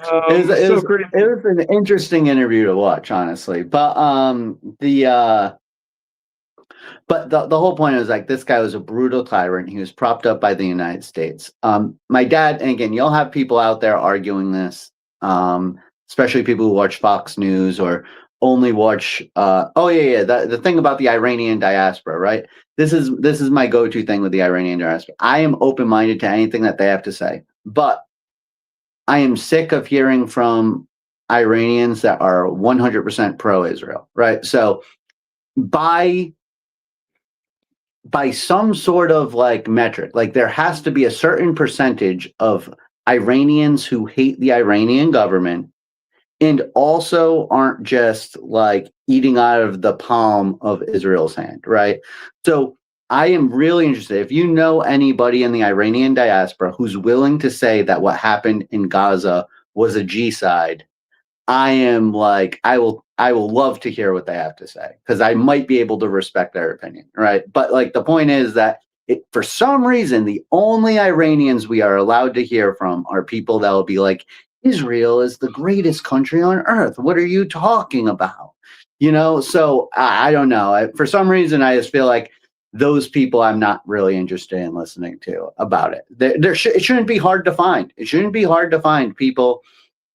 It was an interesting interview to watch, honestly. But the whole point is like this guy was a brutal tyrant. He was propped up by the United States. My dad, and again, you'll have people out there arguing this, especially people who watch Fox News or only watch. The thing about the Iranian diaspora, right? This is my go-to thing with the Iranian diaspora. I am open-minded to anything that they have to say, but I am sick of hearing from Iranians that are 100% pro-Israel, right? So by some sort of like metric, like there has to be a certain percentage of Iranians who hate the Iranian government and also aren't just like eating out of the palm of Israel's hand, right? So I am really interested. If you know anybody in the Iranian diaspora who's willing to say that what happened in Gaza was a G-side, I will love to hear what they have to say because I might be able to respect their opinion, right? But like the point is that for some reason, the only Iranians we are allowed to hear from are people that will be like, Israel is the greatest country on earth. What are you talking about? You know, so I don't know. For some reason, I just feel like those people I'm not really interested in listening to about it. It shouldn't be hard to find. It shouldn't be hard to find people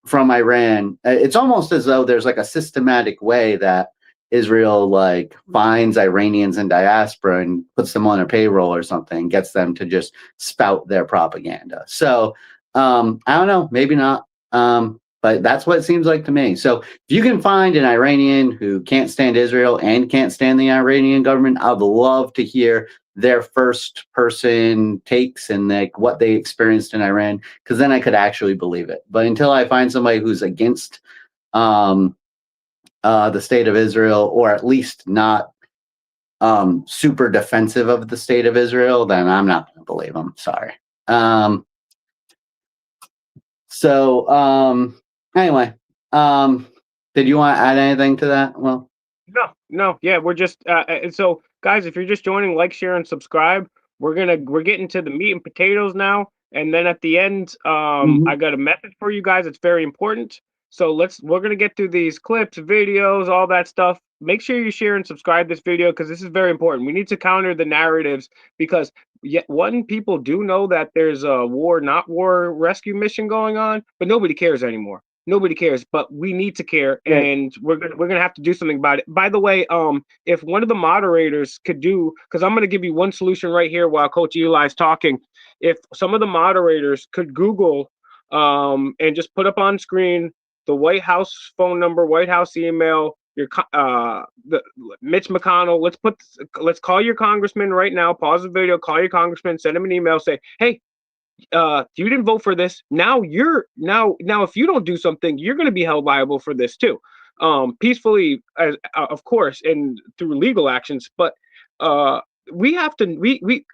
from Iran. It's almost as though there's like a systematic way that Israel like finds Iranians in diaspora and puts them on a payroll or something, gets them to just spout their propaganda. So I don't know, maybe not. But that's what it seems like to me. So if you can find an Iranian who can't stand Israel and can't stand the Iranian government, I'd love to hear their first person takes and like what they experienced in Iran, because then I could actually believe it. But until I find somebody who's against the state of Israel, or at least not super defensive of the state of Israel, then I'm not going to believe them. Sorry. Anyway, did you want to add anything to that? Well, no, yeah, we're just so guys, if you're just joining, like, share, and subscribe. We're getting to the meat and potatoes now, and then at the end, I got a message for you guys. It's very important. So we're gonna get through these clips, videos, all that stuff. Make sure you share and subscribe this video because this is very important. We need to counter the narratives because people do know that there's a war, not war rescue mission going on, but nobody cares anymore. Nobody cares, but we need to care, and we're gonna have to do something about it. By the way, if one of the moderators could do, because I'm gonna give you one solution right here while Coach Eli's talking. If some of the moderators could Google and just put up on screen the White House phone number, White House email, the Mitch McConnell. Let's call your congressman right now. Pause the video, call your congressman, send him an email, say, hey, you didn't vote for this. Now if you don't do something, you're going to be held liable for this too. Peacefully, of course, and through legal actions. But we have to. We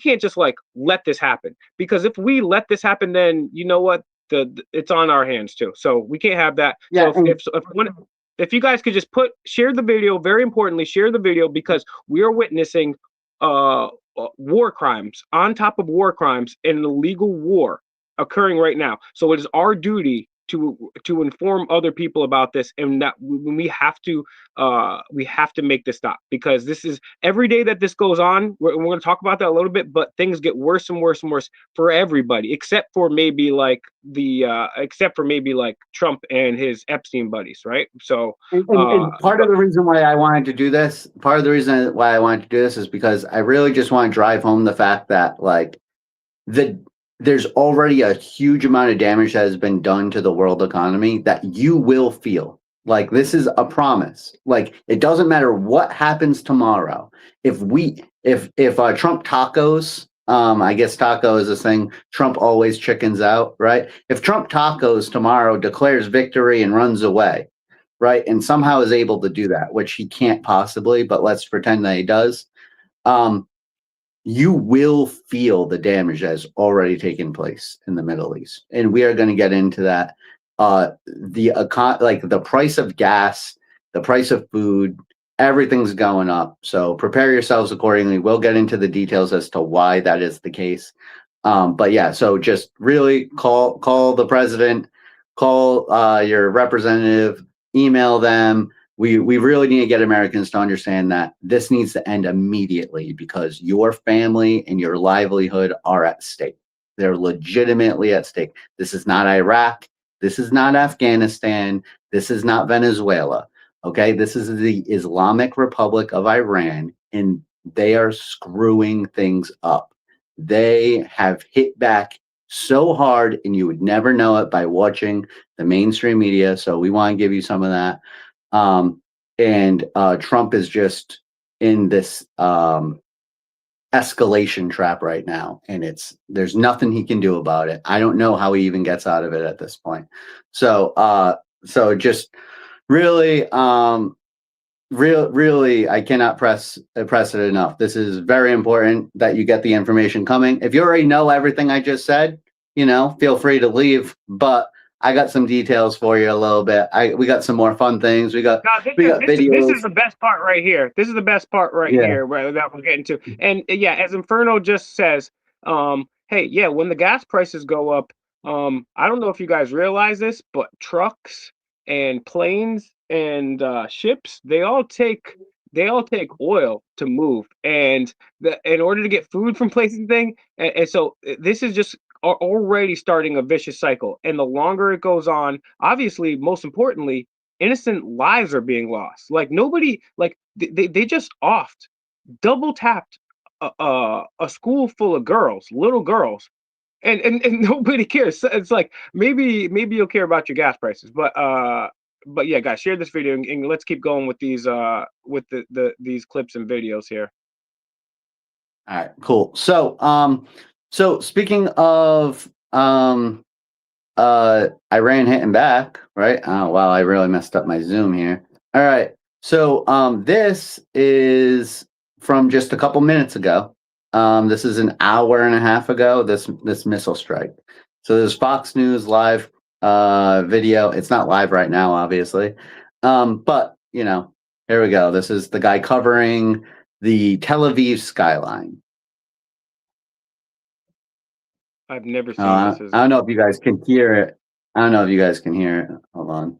can't just like let this happen, because if we let this happen, then you know what? It's on our hands too. So we can't have that. Yeah, so if you guys could just share the video, very importantly, share the video, because we are witnessing war crimes on top of war crimes in an illegal war occurring right now. So it is our duty to inform other people about this, and that we have to make this stop, because this is every day that this goes on. We're going to talk about that a little bit, but things get worse and worse and worse for everybody, except for maybe like Trump and his Epstein buddies, right? So And part of the reason why I wanted to do this, is because I really just want to drive home the fact that like there's already a huge amount of damage that has been done to the world economy that you will feel. Like, this is a promise. Like, it doesn't matter what happens tomorrow. If Trump tacos, I guess taco is a thing. Trump always chickens out, right? If Trump tacos tomorrow declares victory and runs away, right, and somehow is able to do that, which he can't possibly, but let's pretend that he does. You will feel the damage that has already taken place in the Middle East, and we are going to get into that. The price of gas, the price of food, everything's going up. So prepare yourselves accordingly. We'll get into the details as to why that is the case. But yeah, so just really call the president, call your representative, email them. We really need to get Americans to understand that this needs to end immediately, because your family and your livelihood are at stake. They're legitimately at stake. This is not Iraq. This is not Afghanistan. This is not Venezuela. Okay, this is the Islamic Republic of Iran, and they are screwing things up. They have hit back so hard, and you would never know it by watching the mainstream media. So we want to give you some of that. Trump is just in this escalation trap right now, and there's nothing he can do about it. I don't know how he even gets out of it at this point. So just really, really, I cannot press it enough. This is very important that you get the information coming. If you already know everything I just said, feel free to leave, but I got some details for you a little bit. We got some more fun things. We got videos. This is the best part right here. This is the best part right here that we're getting to. And yeah, as Inferno just says, hey, yeah, when the gas prices go up, I don't know if you guys realize this, but trucks and planes and ships, they all take oil to move, and in order to get food from places and things. And so this is just already starting a vicious cycle, and the longer it goes on, obviously, most importantly, innocent lives are being lost. Like, nobody, like, they just double tapped a school full of little girls, and nobody cares. It's like, maybe you'll care about your gas prices, but yeah, guys, share this video, and let's keep going with these these clips and videos here. All right, cool. So speaking of Iran hitting back, right? Oh wow, I really messed up my Zoom here. All right. So this is from just a couple minutes ago. This is an hour and a half ago, this missile strike. So there's Fox News live video. It's not live right now, obviously. But here we go. This is the guy covering the Tel Aviv skyline. I've never seen this. I don't know if you guys can hear it. Hold on.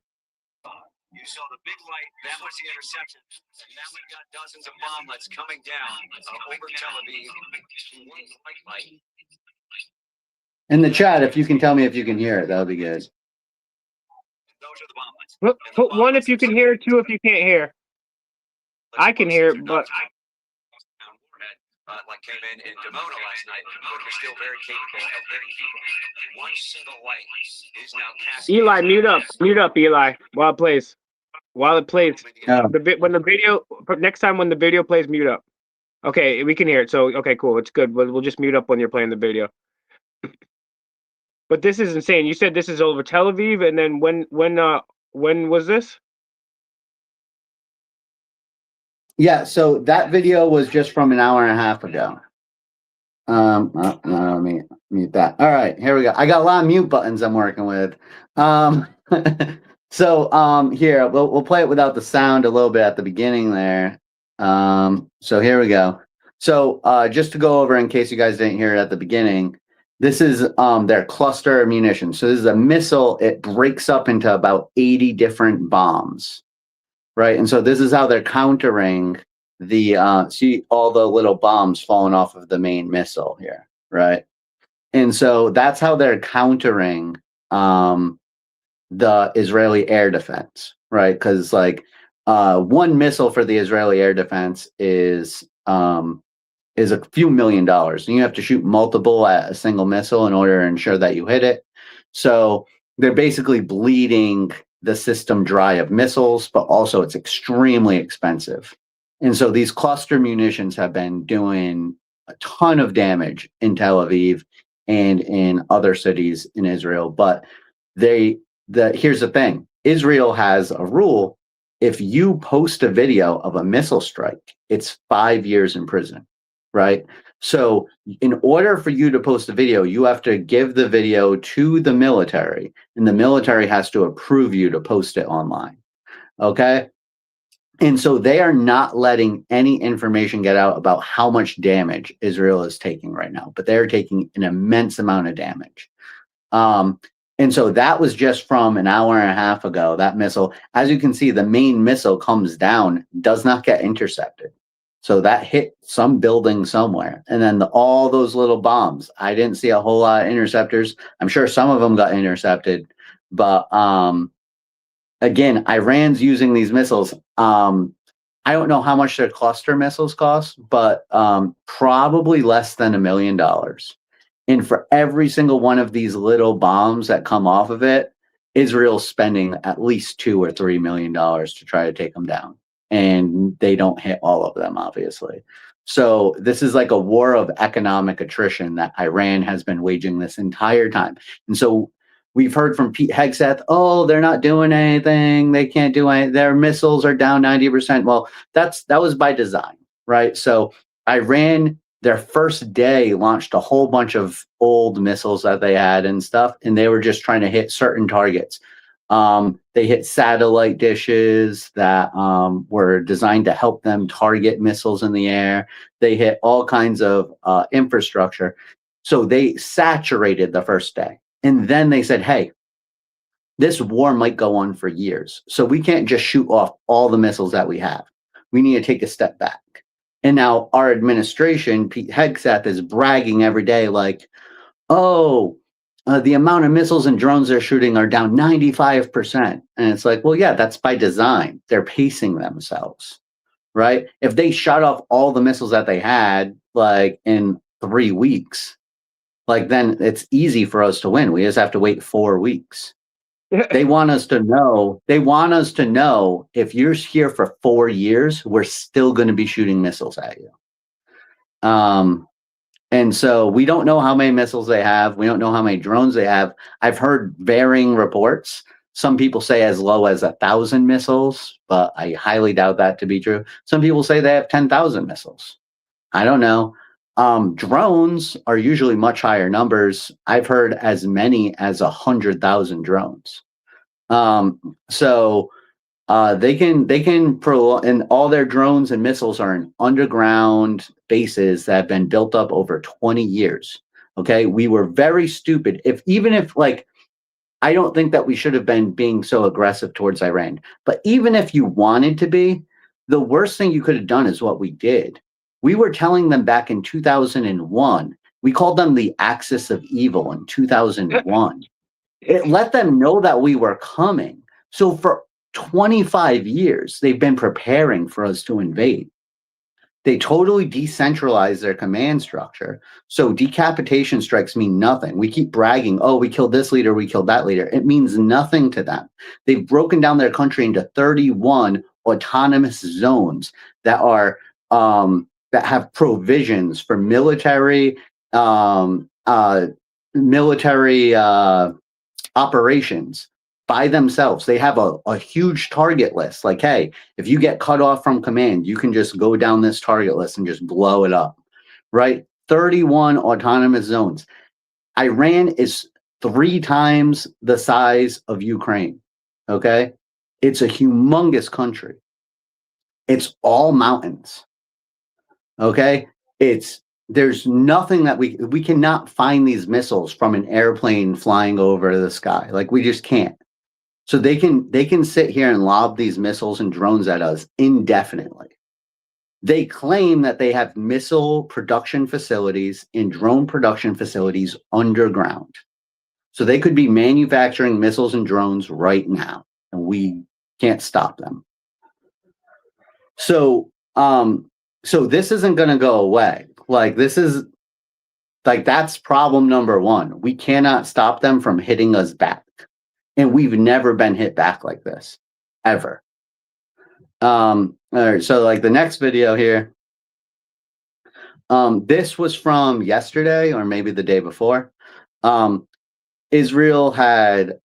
You saw the big light. That was the interception. And now we've got dozens of bomblets coming down over Tel Aviv. In the chat, if you can tell me if you can hear it, that would be good. Those are the bomblets. Put one if you can hear, two if you can't hear. I can hear it, but like came in Dimona last night, but they're still very capable of hitting people. One single light is now casting. Eli, mute up, Eli, while it plays. Oh. When the video, next time when the video plays, mute up. Okay, we can hear it. So okay, cool, it's good. We'll just mute up when you're playing the video. But this is insane. You said this is over Tel Aviv, and then when was this? Yeah, so that video was just from an hour and a half ago. Let me mute that. All right, here we go. I got a lot of mute buttons I'm working with. So here we'll play it without the sound a little bit at the beginning there. So here we go. So just to go over in case you guys didn't hear it at the beginning, this is their cluster of munitions. So this is a missile. It breaks up into about 80 different bombs, right? And so this is how they're countering the see all the little bombs falling off of the main missile here, right? And so that's how they're countering the Israeli air defense, right? Because like one missile for the Israeli air defense is a few $1,000,000, and you have to shoot multiple at a single missile in order to ensure that you hit it. So they're basically bleeding the system dry of missiles, but also it's extremely expensive. And so these cluster munitions have been doing a ton of damage in Tel Aviv and in other cities in Israel. But here's the thing. Israel has a rule. If you post a video of a missile strike, it's 5 years in prison, right? So in order for you to post a video, you have to give the video to the military, and the military has to approve you to post it online. Okay? And so they are not letting any information get out about how much damage Israel is taking right now, but they're taking an immense amount of damage. And so that was just from an hour and a half ago, that missile. As you can see, the main missile comes down, does not get intercepted. So that hit some building somewhere. And then all those little bombs, I didn't see a whole lot of interceptors. I'm sure some of them got intercepted. But again, Iran's using these missiles. I don't know how much their cluster missiles cost, but probably less than $1 million. And for every single one of these little bombs that come off of it, Israel's spending at least $2 or $3 million to try to take them down. And they don't hit all of them, obviously. So this is like a war of economic attrition that Iran has been waging this entire time. And so we've heard from Pete Hegseth, oh, they're not doing anything. They can't do anything. Their missiles are down 90%. Well, that was by design, right? So Iran, their first day, launched a whole bunch of old missiles that they had and stuff, and they were just trying to hit certain targets. They hit satellite dishes that were designed to help them target missiles in the air. They hit all kinds of infrastructure. So they saturated the first day. And then they said, hey, this war might go on for years. So we can't just shoot off all the missiles that we have. We need to take a step back. And now our administration, Pete Hegseth, is bragging every day like, oh, the amount of missiles and drones they're shooting are down 95%. And it's like, well, yeah, that's by design. They're pacing themselves, right? If they shot off all the missiles that they had, like in 3 weeks, like then it's easy for us to win. We just have to wait 4 weeks. They want us to know if you're here for 4 years, we're still going to be shooting missiles at you. And so we don't know how many missiles they have. We don't know how many drones they have. I've heard varying reports. Some people say as low as 1,000 missiles, but I highly doubt that to be true. Some people say they have 10,000 missiles. I don't know. Drones are usually much higher numbers. I've heard as many as 100,000 drones. So they can and all their drones and missiles are in underground bases that have been built up over 20 years. Okay, we were very stupid. Even if I don't think that we should have been being so aggressive towards Iran. But even if you wanted to be, the worst thing you could have done is what we did. We were telling them back in 2001. We called them the axis of evil in 2001. It let them know that we were coming. So for 25 years, they've been preparing for us to invade. They totally decentralized their command structure. So decapitation strikes mean nothing. We keep bragging, oh, we killed this leader, we killed that leader. It means nothing to them. They've broken down their country into 31 autonomous zones that are that have provisions for military operations by themselves. They have a huge target list. Like, hey, if you get cut off from command, you can just go down this target list and just blow it up, right? 31 autonomous zones. Iran is 3 times the size of Ukraine, okay? It's a humongous country. It's all mountains, okay? there's nothing that we cannot find these missiles from an airplane flying over the sky. Like, we just can't. So they can sit here and lob these missiles and drones at us indefinitely. They claim that they have missile production facilities and drone production facilities underground. So they could be manufacturing missiles and drones right now, and we can't stop them. So this isn't going to go away. Like, that's problem number one. We cannot stop them from hitting us back. And we've never been hit back like this, ever. All right, so like the next video here, this was from yesterday or maybe the day before. Israel had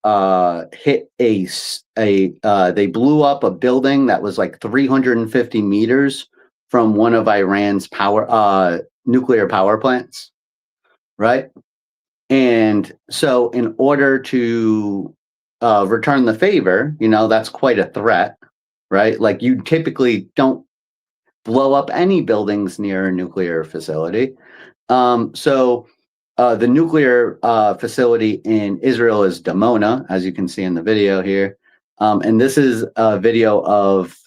hit they blew up a building that was like 350 meters from one of Iran's nuclear power plants, right? And so in order to return the favor, that's quite a threat, right? Like, you typically don't blow up any buildings near a nuclear facility. So the nuclear facility in Israel is Dimona, as you can see in the video here. And this is a video of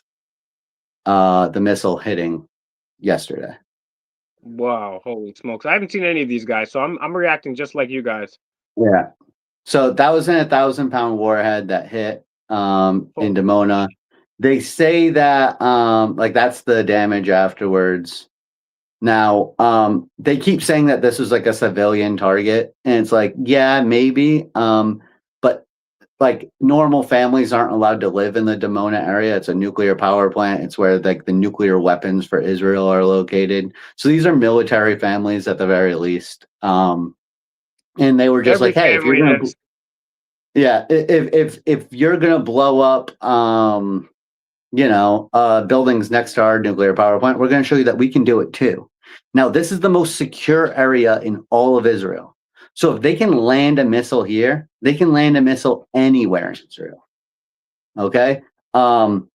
the missile hitting yesterday. Wow, holy smokes. I haven't seen any of these guys, so I'm reacting just like you guys. Yeah. So that was in a 1,000-pound warhead that hit in Dimona. They say that that's the damage afterwards. Now, they keep saying that this was like a civilian target, and it's like, yeah, maybe. But like, normal families aren't allowed to live in the Dimona area. It's a nuclear power plant. It's where like the nuclear weapons for Israel are located. So these are military families at the very least. And they were just like, hey, if you're gonna, if you're gonna blow up, buildings next to our nuclear power plant, we're gonna show you that we can do it too. Now, this is the most secure area in all of Israel. So if they can land a missile here, they can land a missile anywhere in Israel. Okay. Iran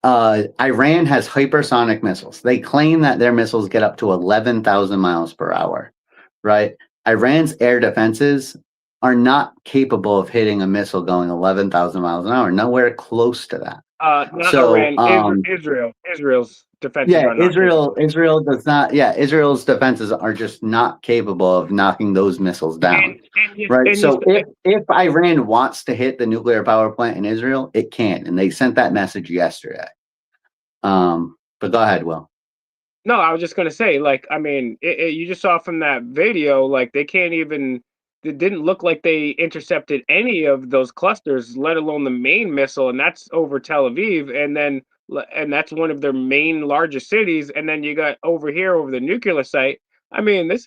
has hypersonic missiles. They claim that their missiles get up to 11,000 miles per hour, right? Iran's air defenses are not capable of hitting a missile going 11,000 miles an hour. Nowhere close to that. Israel's defenses are not Israel does not. Yeah, Israel's defenses are just not capable of knocking those missiles down. Right. So if Iran wants to hit the nuclear power plant in Israel, it can, and they sent that message yesterday. But go ahead, Will. No, I was just gonna say, like, I mean, you just saw from that video, like, they can't even. It didn't look like they intercepted any of those clusters, let alone the main missile, and that's over Tel Aviv, and that's one of their main largest cities. And then you got over here over the nuclear site. I mean, this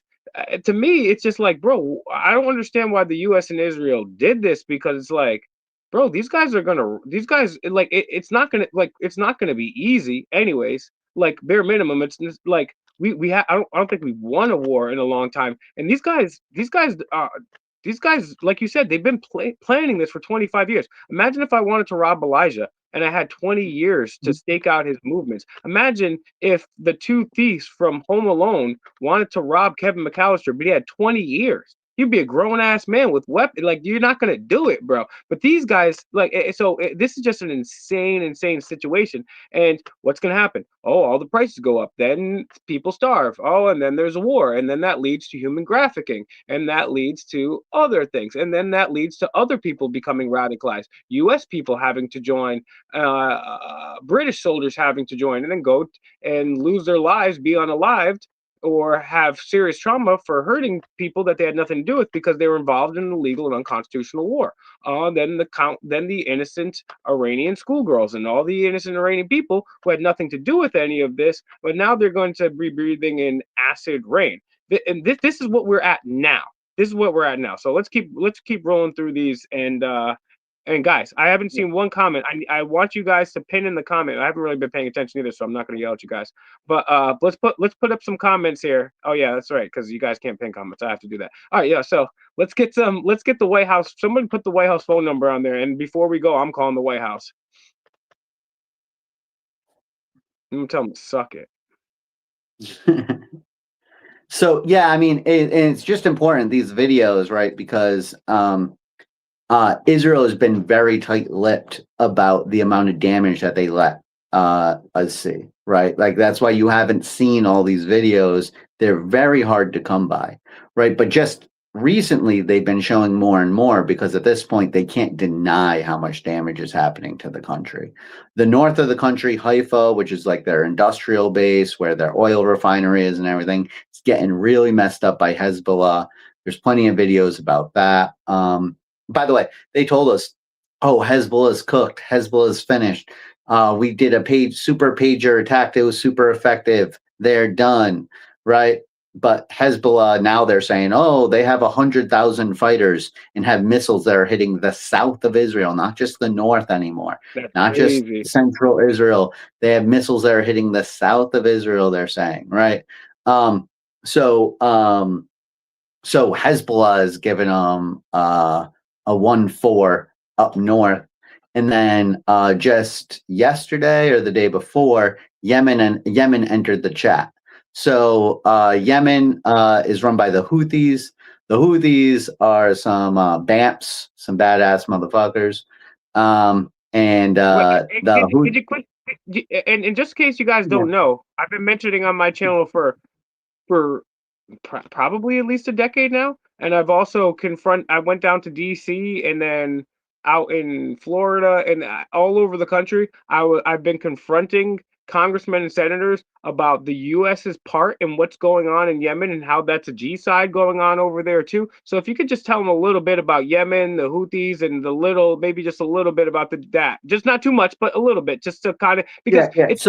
to me, it's just like, bro, I don't understand why the U.S. and Israel did this, because it's like, bro, these guys, like, it's not gonna be easy, anyways. Like, bare minimum, it's just like. I don't think we've won a war in a long time. And these guys, like you said, they've been planning this for 25 years. Imagine if I wanted to rob Elijah and I had 20 years to stake out his movements. Imagine if the two thieves from Home Alone wanted to rob Kevin McAllister, but he had 20 years. You'd be a grown ass man with weapon. Like, you're not gonna do it, bro. But these guys, like, this is just an insane situation. And what's gonna happen? Oh, all the prices go up. Then people starve. Oh, and then there's a war, and then that leads to human trafficking, and that leads to other things, and then that leads to other people becoming radicalized. U.S. people having to join, British soldiers having to join, and then go and lose their lives, be unalived, or have serious trauma for hurting people that they had nothing to do with because they were involved in an illegal and unconstitutional war. Then the innocent Iranian schoolgirls and all the innocent Iranian people who had nothing to do with any of this, but now they're going to be breathing in acid rain. And this is what we're at now. This is what we're at now. So let's keep rolling through these. And guys, I haven't seen one comment. I want you guys to pin in the comment. I haven't really been paying attention either, so I'm not going to yell at you guys. But let's put up some comments here. Oh yeah, that's right, because you guys can't pin comments. I have to do that. All right, yeah. So let's get the White House. Somebody put the White House phone number on there. And before we go, I'm calling the White House. I'm gonna tell them to suck it. So yeah, I mean, it's just important, these videos, right? Because Israel has been very tight-lipped about the amount of damage that they let us see, right? Like that's why you haven't seen all these videos. They're very hard to come by, right? But just recently, they've been showing more and more because at this point, they can't deny how much damage is happening to the country. The north of the country, Haifa, which is like their industrial base where their oil refinery is and everything, it's getting really messed up by Hezbollah. There's plenty of videos about that. By the way, they told us, "Oh, Hezbollah is cooked. Hezbollah is finished. We did a super pager attack. It was super effective. They're done." Right? But Hezbollah now they're saying, "Oh, they have 100,000 fighters and have missiles that are hitting the south of Israel, not just the north anymore, That's not crazy. just central Israel. They have missiles that are hitting the south of Israel." They're saying, right? Um, so, um, so Hezbollah has given them a 1-4 up north. And then just yesterday or the day before, Yemen entered the chat. So Yemen is run by the Houthis. The Houthis are some BAMPs, some badass motherfuckers. Could you quit? And just in case you guys don't know, I've been mentioning on my channel for probably at least a decade now, and I've also I went down to DC and then out in Florida and all over the country. I've been confronting congressmen and senators about the U.S.'s part and what's going on in Yemen and how that's a G side going on over there too. So if you could just tell them a little bit about Yemen, the Houthis, and maybe just a little bit about that, just not too much, but a little bit, just to kind of because it's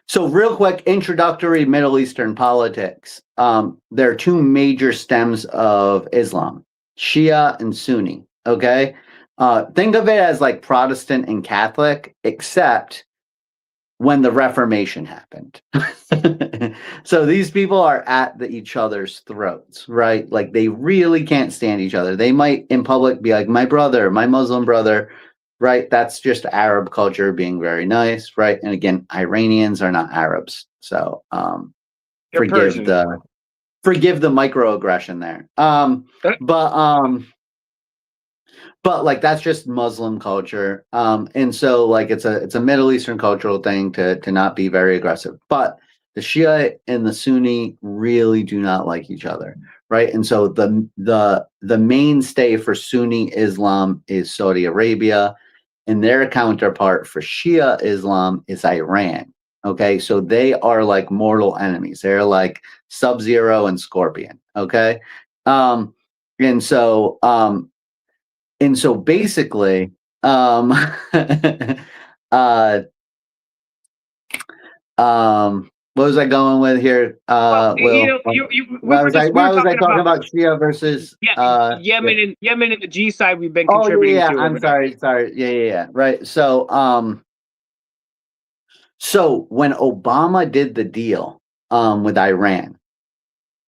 So real quick, introductory Middle Eastern politics. There are two major stems of Islam, Shia and Sunni, okay? Think of it as like Protestant and Catholic, except when the Reformation happened. So these people are at each other's throats, right? Like they really can't stand each other. They might in public be like, my brother, my Muslim brother, right? That's just Arab culture being very nice, right? And again, Iranians are not Arabs, so forgive the microaggression there. But like that's just Muslim culture, and so like it's a Middle Eastern cultural thing to not be very aggressive. But the Shia and the Sunni really do not like each other, right? And so the mainstay for Sunni Islam is Saudi Arabia, and their counterpart for Shia Islam is Iran. Okay, so they are like mortal enemies. They're like Sub-Zero and Scorpion. Okay, and so basically, what was I going with here? Why was I talking about Shia versus Yemen and the G side we've been contributing to. I'm sorry. Yeah. Right. So when Obama did the deal with Iran,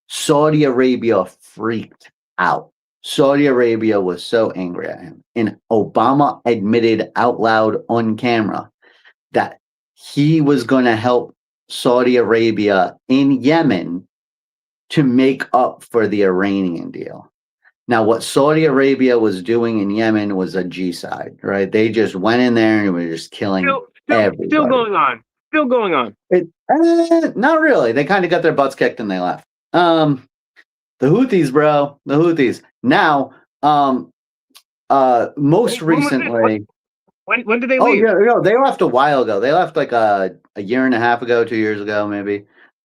Saudi Arabia freaked out. Saudi Arabia was so angry at him. And Obama admitted out loud on camera that he was going to help Saudi Arabia in Yemen to make up for the Iranian deal. Now, what Saudi Arabia was doing in Yemen was a G side, right? They just went in there and were just killing everybody. Still going on. Not really. They kind of got their butts kicked and they left. The Houthis, bro. The Houthis. Now, most recently. When did they leave? Oh, yeah, they left a while ago. They left like a year and a half ago, 2 years ago, maybe.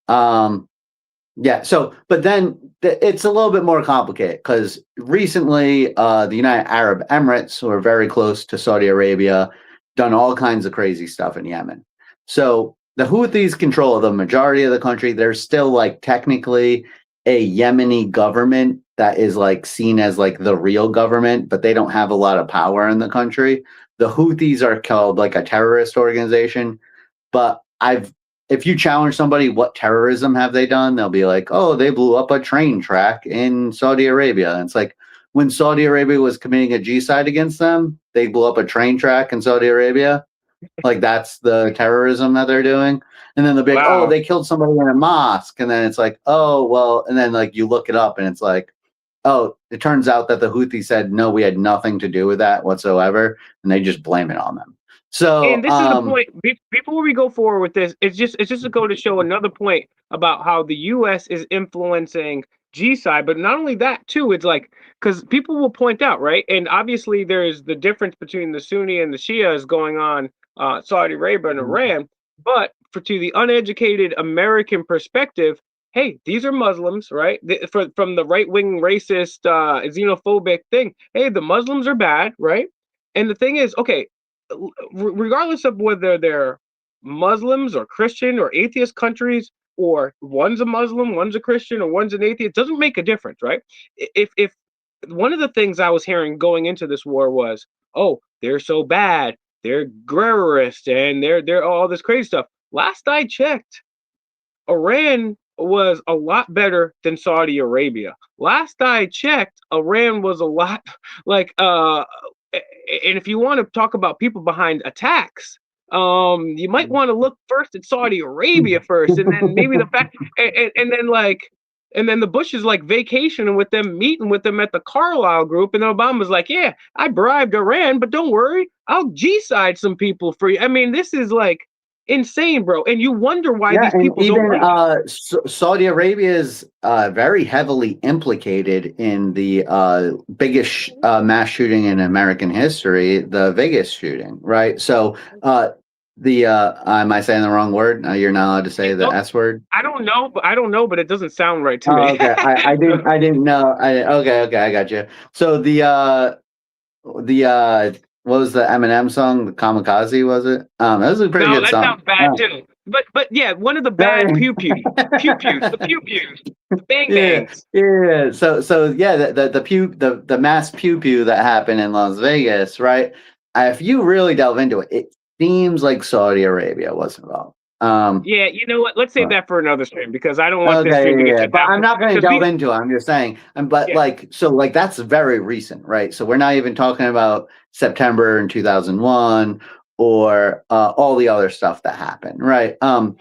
Yeah. So, but then it's a little bit more complicated because recently, the United Arab Emirates, who are very close to Saudi Arabia, done all kinds of crazy stuff in Yemen. So the Houthis control the majority of the country. There's still like technically a Yemeni government that is like seen as like the real government, but they don't have a lot of power in the country. The Houthis are called like a terrorist organization, but if you challenge somebody, what terrorism have they done? They'll be like, oh, they blew up a train track in Saudi Arabia. And it's like when Saudi Arabia was committing a G-side against them, they blew up a train track in Saudi Arabia. Like that's the terrorism that they're doing. And then the big, Wow. oh, they killed somebody in a mosque. And then it's like, oh, well, and then like you look it up and it's like, oh, it turns out that the Houthis said, no, we had nothing to do with that whatsoever. And they just blame it on them. So, And this is the point. Before we go forward with this, it's just to go to show another point about how the U.S. is influencing G side, but not only that too. It's like because people will point out, right? And obviously, there's the difference between the Sunni and the Shia is going on Saudi Arabia and Iran. But to the uneducated American perspective, hey, these are Muslims, right? From the right wing racist, xenophobic thing. Hey, the Muslims are bad, right? And the thing is, okay, regardless of whether they're Muslims or Christian or atheist countries, or one's a Muslim, one's a Christian, or one's an atheist, it doesn't make a difference, right? If one of the things I was hearing going into this war was, oh, they're so bad, they're guerrerists, and they're all this crazy stuff. Last I checked, Iran was a lot better than Saudi Arabia. Last I checked, Iran was a lot like and if you want to talk about people behind attacks, you might want to look first at Saudi Arabia first, and then maybe the fact, and then like, and then the Bush is like vacationing with them, meeting with them at the Carlyle Group, and Obama's like, yeah, I bribed Iran, but don't worry, I'll G-side some people for you. I mean, this is like insane, bro, and you wonder why these people don't like Saudi Arabia is very heavily implicated in the biggest mass shooting in American history, the Vegas shooting, right? So am I saying the wrong word? You're not allowed to say the S word. I don't know, but it doesn't sound right to me. Okay, I didn't know. Okay, I got you. So the what was the Eminem song? The Kamikaze, was it? That was a pretty good that song. Sounds bad too. But yeah, one of the bad pew pews, the bang bangs. Yeah. So yeah, the mass pew that happened in Las Vegas, right? If you really delve into it, it seems like Saudi Arabia was involved. Yeah, you know what? Let's save that for another stream because I don't want this stream to get but I'm not going to delve into it. I'm just saying. But that's very recent, right? So we're not even talking about September in 2001 or all the other stuff that happened, right? Now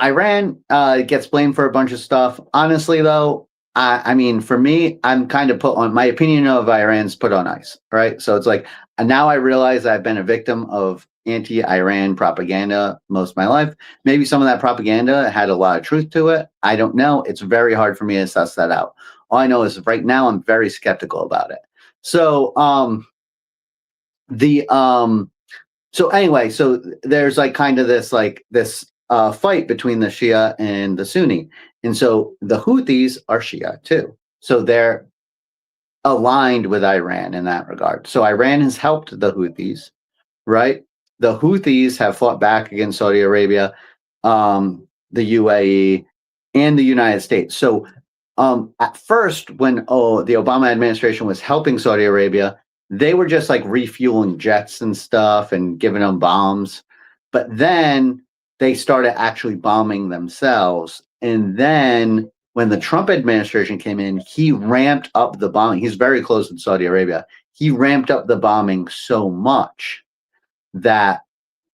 Iran gets blamed for a bunch of stuff. Honestly, though, I mean, for me, I'm kind of put on my opinion of Iran's put on ice, right? So it's like now I realize I've been a victim of anti-Iran propaganda most of my life. Maybe some of that propaganda had a lot of truth to it. I don't know. It's very hard for me to suss that out. All I know is right now I'm very skeptical about it. So so there's like kind of this fight between the Shia and the Sunni. And so the Houthis are Shia too. So they're aligned with Iran in that regard. So Iran has helped the Houthis, right? The Houthis have fought back against Saudi Arabia, the UAE, and the United States. So at first, when the Obama administration was helping Saudi Arabia, they were just like refueling jets and stuff and giving them bombs. But then they started actually bombing themselves. And then when the Trump administration came in, he ramped up the bombing. He's very close with Saudi Arabia. He ramped up the bombing so much that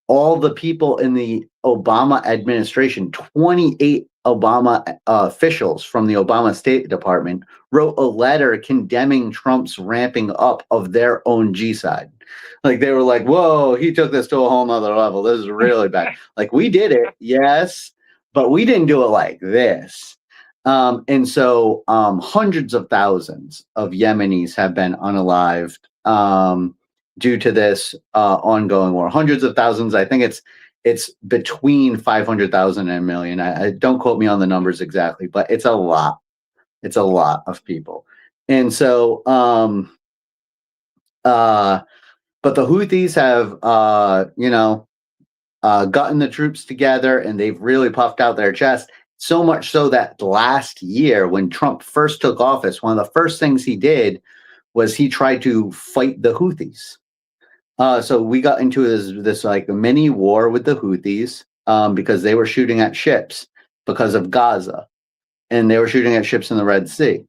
all the people in the Obama administration, 28 Obama officials from the Obama State Department, wrote a letter condemning Trump's ramping up of their own G side. Like they were like, whoa, he took this to a whole nother level. This is really bad. Like we did it, yes, but we didn't do it like this. And so hundreds of thousands of Yemenis have been unalived due to this ongoing war. Hundreds of thousands. I think it's between 500,000 and a million. I don't quote me on the numbers exactly, but it's a lot. It's a lot of people. And so, but the Houthis have, gotten the troops together and they've really puffed out their chest. So much so that last year, when Trump first took office, one of the first things he did was he tried to fight the Houthis. So we got into this like mini war with the Houthis because they were shooting at ships because of Gaza, and they were shooting at ships in the Red Sea.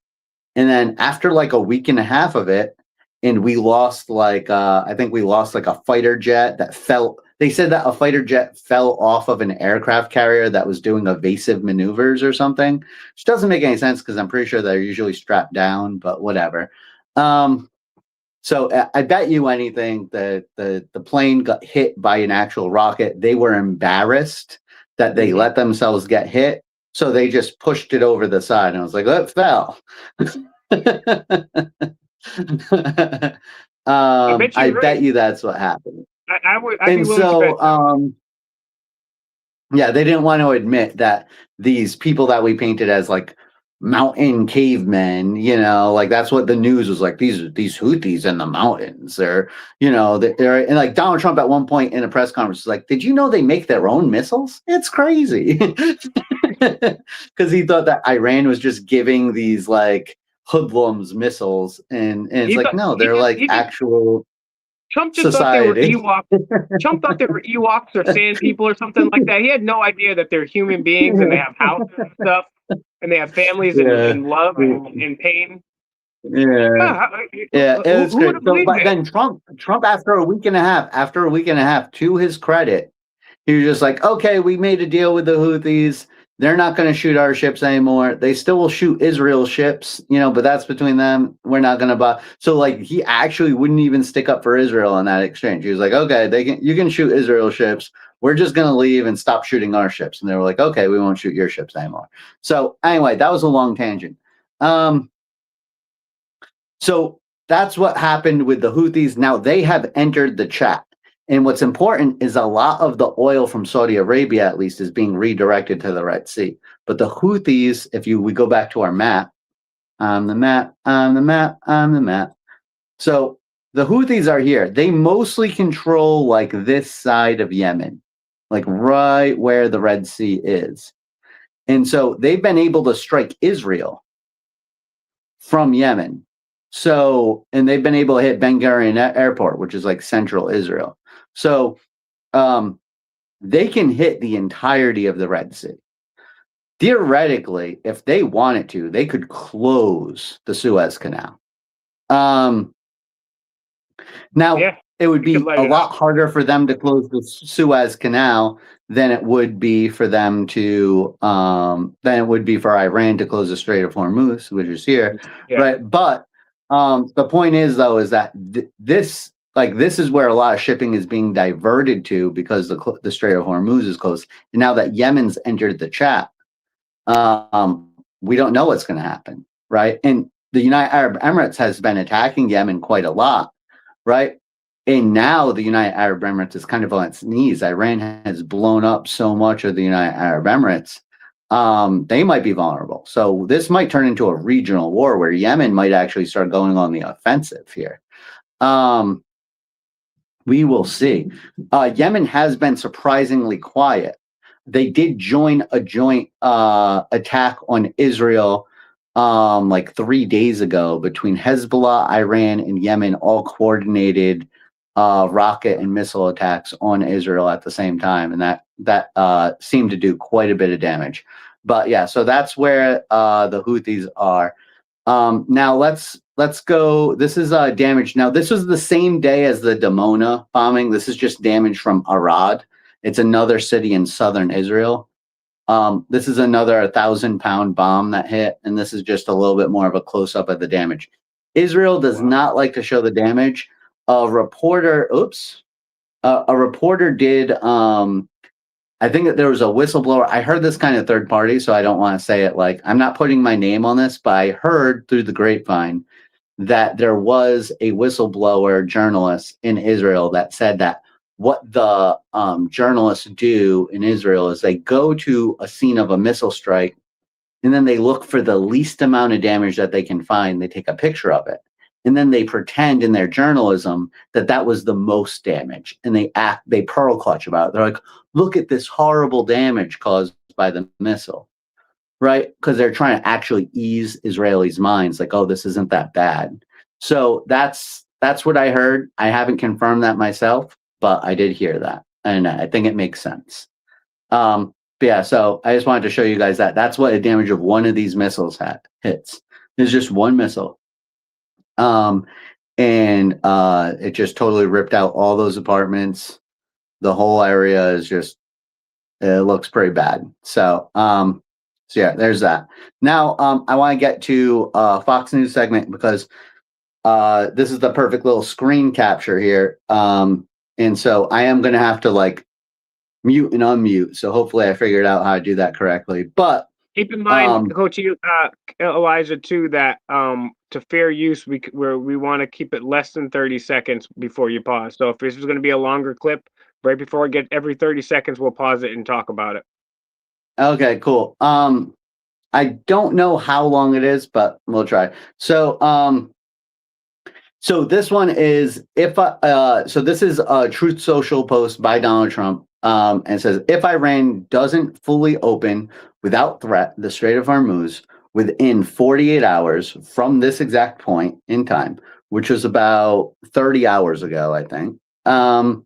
And then after like a week and a half of it, and we lost like I think we lost like a fighter jet that fell. They said that a fighter jet fell off of an aircraft carrier that was doing evasive maneuvers or something, which doesn't make any sense because I'm pretty sure they're usually strapped down, but whatever. So I bet you anything that the plane got hit by an actual rocket. They were embarrassed that they let themselves get hit, so they just pushed it over the side, and I was like, oh, it fell. I bet you that's what happened. I'd be willing to bet. Yeah, they didn't want to admit that these people that we painted as like mountain cavemen, like that's what the news was like. These Houthis in the mountains, they're and like Donald Trump at one point in a press conference was like, did you know they make their own missiles? It's crazy. Because he thought that Iran was just giving these like hoodlums missiles, and it's like, no, they're like actual Trump just society. thought they were Ewoks. Trump thought they were Ewoks or sand people or something like that. He had no idea that they're human beings and they have houses and stuff, and they have families and love and pain. Yeah, it was great. So, but then Trump after a week and a half, to his credit, he was just like, okay, we made a deal with the Houthis. They're not going to shoot our ships anymore. They still will shoot Israel ships, but that's between them. We're not going to buy. So like he actually wouldn't even stick up for Israel in that exchange. He was like, okay, you can shoot Israel ships. We're just going to leave and stop shooting our ships. And they were like, okay, we won't shoot your ships anymore. So anyway, that was a long tangent. So that's what happened with the Houthis. Now they have entered the chat. And what's important is a lot of the oil from Saudi Arabia, at least, is being redirected to the Red Sea. But the Houthis, we go back to our map, on the map. So the Houthis are here. They mostly control like this side of Yemen, like right where the Red Sea is. And so they've been able to strike Israel from Yemen. So, and they've been able to hit Ben Gurion Airport, which is like central Israel. So they can hit the entirety of the Red Sea. Theoretically, if they wanted to, they could close the Suez Canal. Now, it would be a lot harder for them to close the Suez Canal than it would be for them to for Iran to close the Strait of Hormuz, which is here, right? But the point is, though, is that this is where a lot of shipping is being diverted to because the Strait of Hormuz is closed. And now that Yemen's entered the chat, we don't know what's going to happen, right? And the United Arab Emirates has been attacking Yemen quite a lot, right? And now the United Arab Emirates is kind of on its knees. Iran has blown up so much of the United Arab Emirates. They might be vulnerable. So this might turn into a regional war where Yemen might actually start going on the offensive here. We will see. Yemen has been surprisingly quiet. They did join a joint attack on Israel like 3 days ago between Hezbollah, Iran, and Yemen, all coordinated rocket and missile attacks on Israel at the same time. And that seemed to do quite a bit of damage. But yeah, so that's where the Houthis are. Now let's go. This is damage. Now this was the same day as the Dimona bombing. This is just damage from Arad. It's another city in southern Israel. This is another 1,000-pound bomb that hit, and this is just a little bit more of a close-up of the damage. Israel does not like to show the damage. A reporter did. I think that there was a whistleblower. I heard this kind of third party, so I don't want to say it like I'm not putting my name on this, but I heard through the grapevine that there was a whistleblower journalist in Israel that said that what the journalists do in Israel is they go to a scene of a missile strike and then they look for the least amount of damage that they can find. They take a picture of it. And then they pretend in their journalism that that was the most damage. And they pearl clutch about it. They're like, look at this horrible damage caused by the missile, right? Because they're trying to actually ease Israelis' minds. Like, oh, this isn't that bad. So that's what I heard. I haven't confirmed that myself, but I did hear that. And I think it makes sense. But yeah, so I just wanted to show you guys that. That's what a damage of one of these missiles hits. It's just one missile. And it just totally ripped out all those apartments. The whole area is just, it looks pretty bad. So yeah, there's that. Now I want to get to Fox News segment because this is the perfect little screen capture here. And so I am going to have to like mute and unmute. So hopefully I figured out how to do that correctly. But keep in mind, Coach, Elijah, too, that to fair use, we want to keep it less than 30 seconds before you pause. So if this is going to be a longer clip, right before I get every 30 seconds, we'll pause it and talk about it. Okay, cool. I don't know how long it is, but we'll try. So so this one is so this is a Truth Social post by Donald Trump. And it says, if Iran doesn't fully open without threat the Strait of Hormuz within 48 hours from this exact point in time, which was about 30 hours ago, I think, the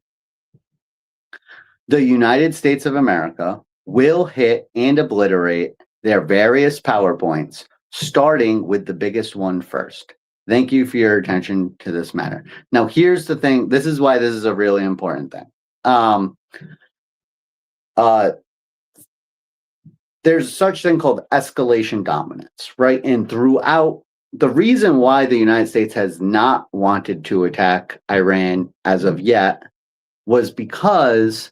United States of America will hit and obliterate their various power points, starting with the biggest one first. Thank you for your attention to this matter. Now, here's the thing. This is why this is a really important thing. There's such thing called escalation dominance, right? And throughout, the reason why the United States has not wanted to attack Iran as of yet was because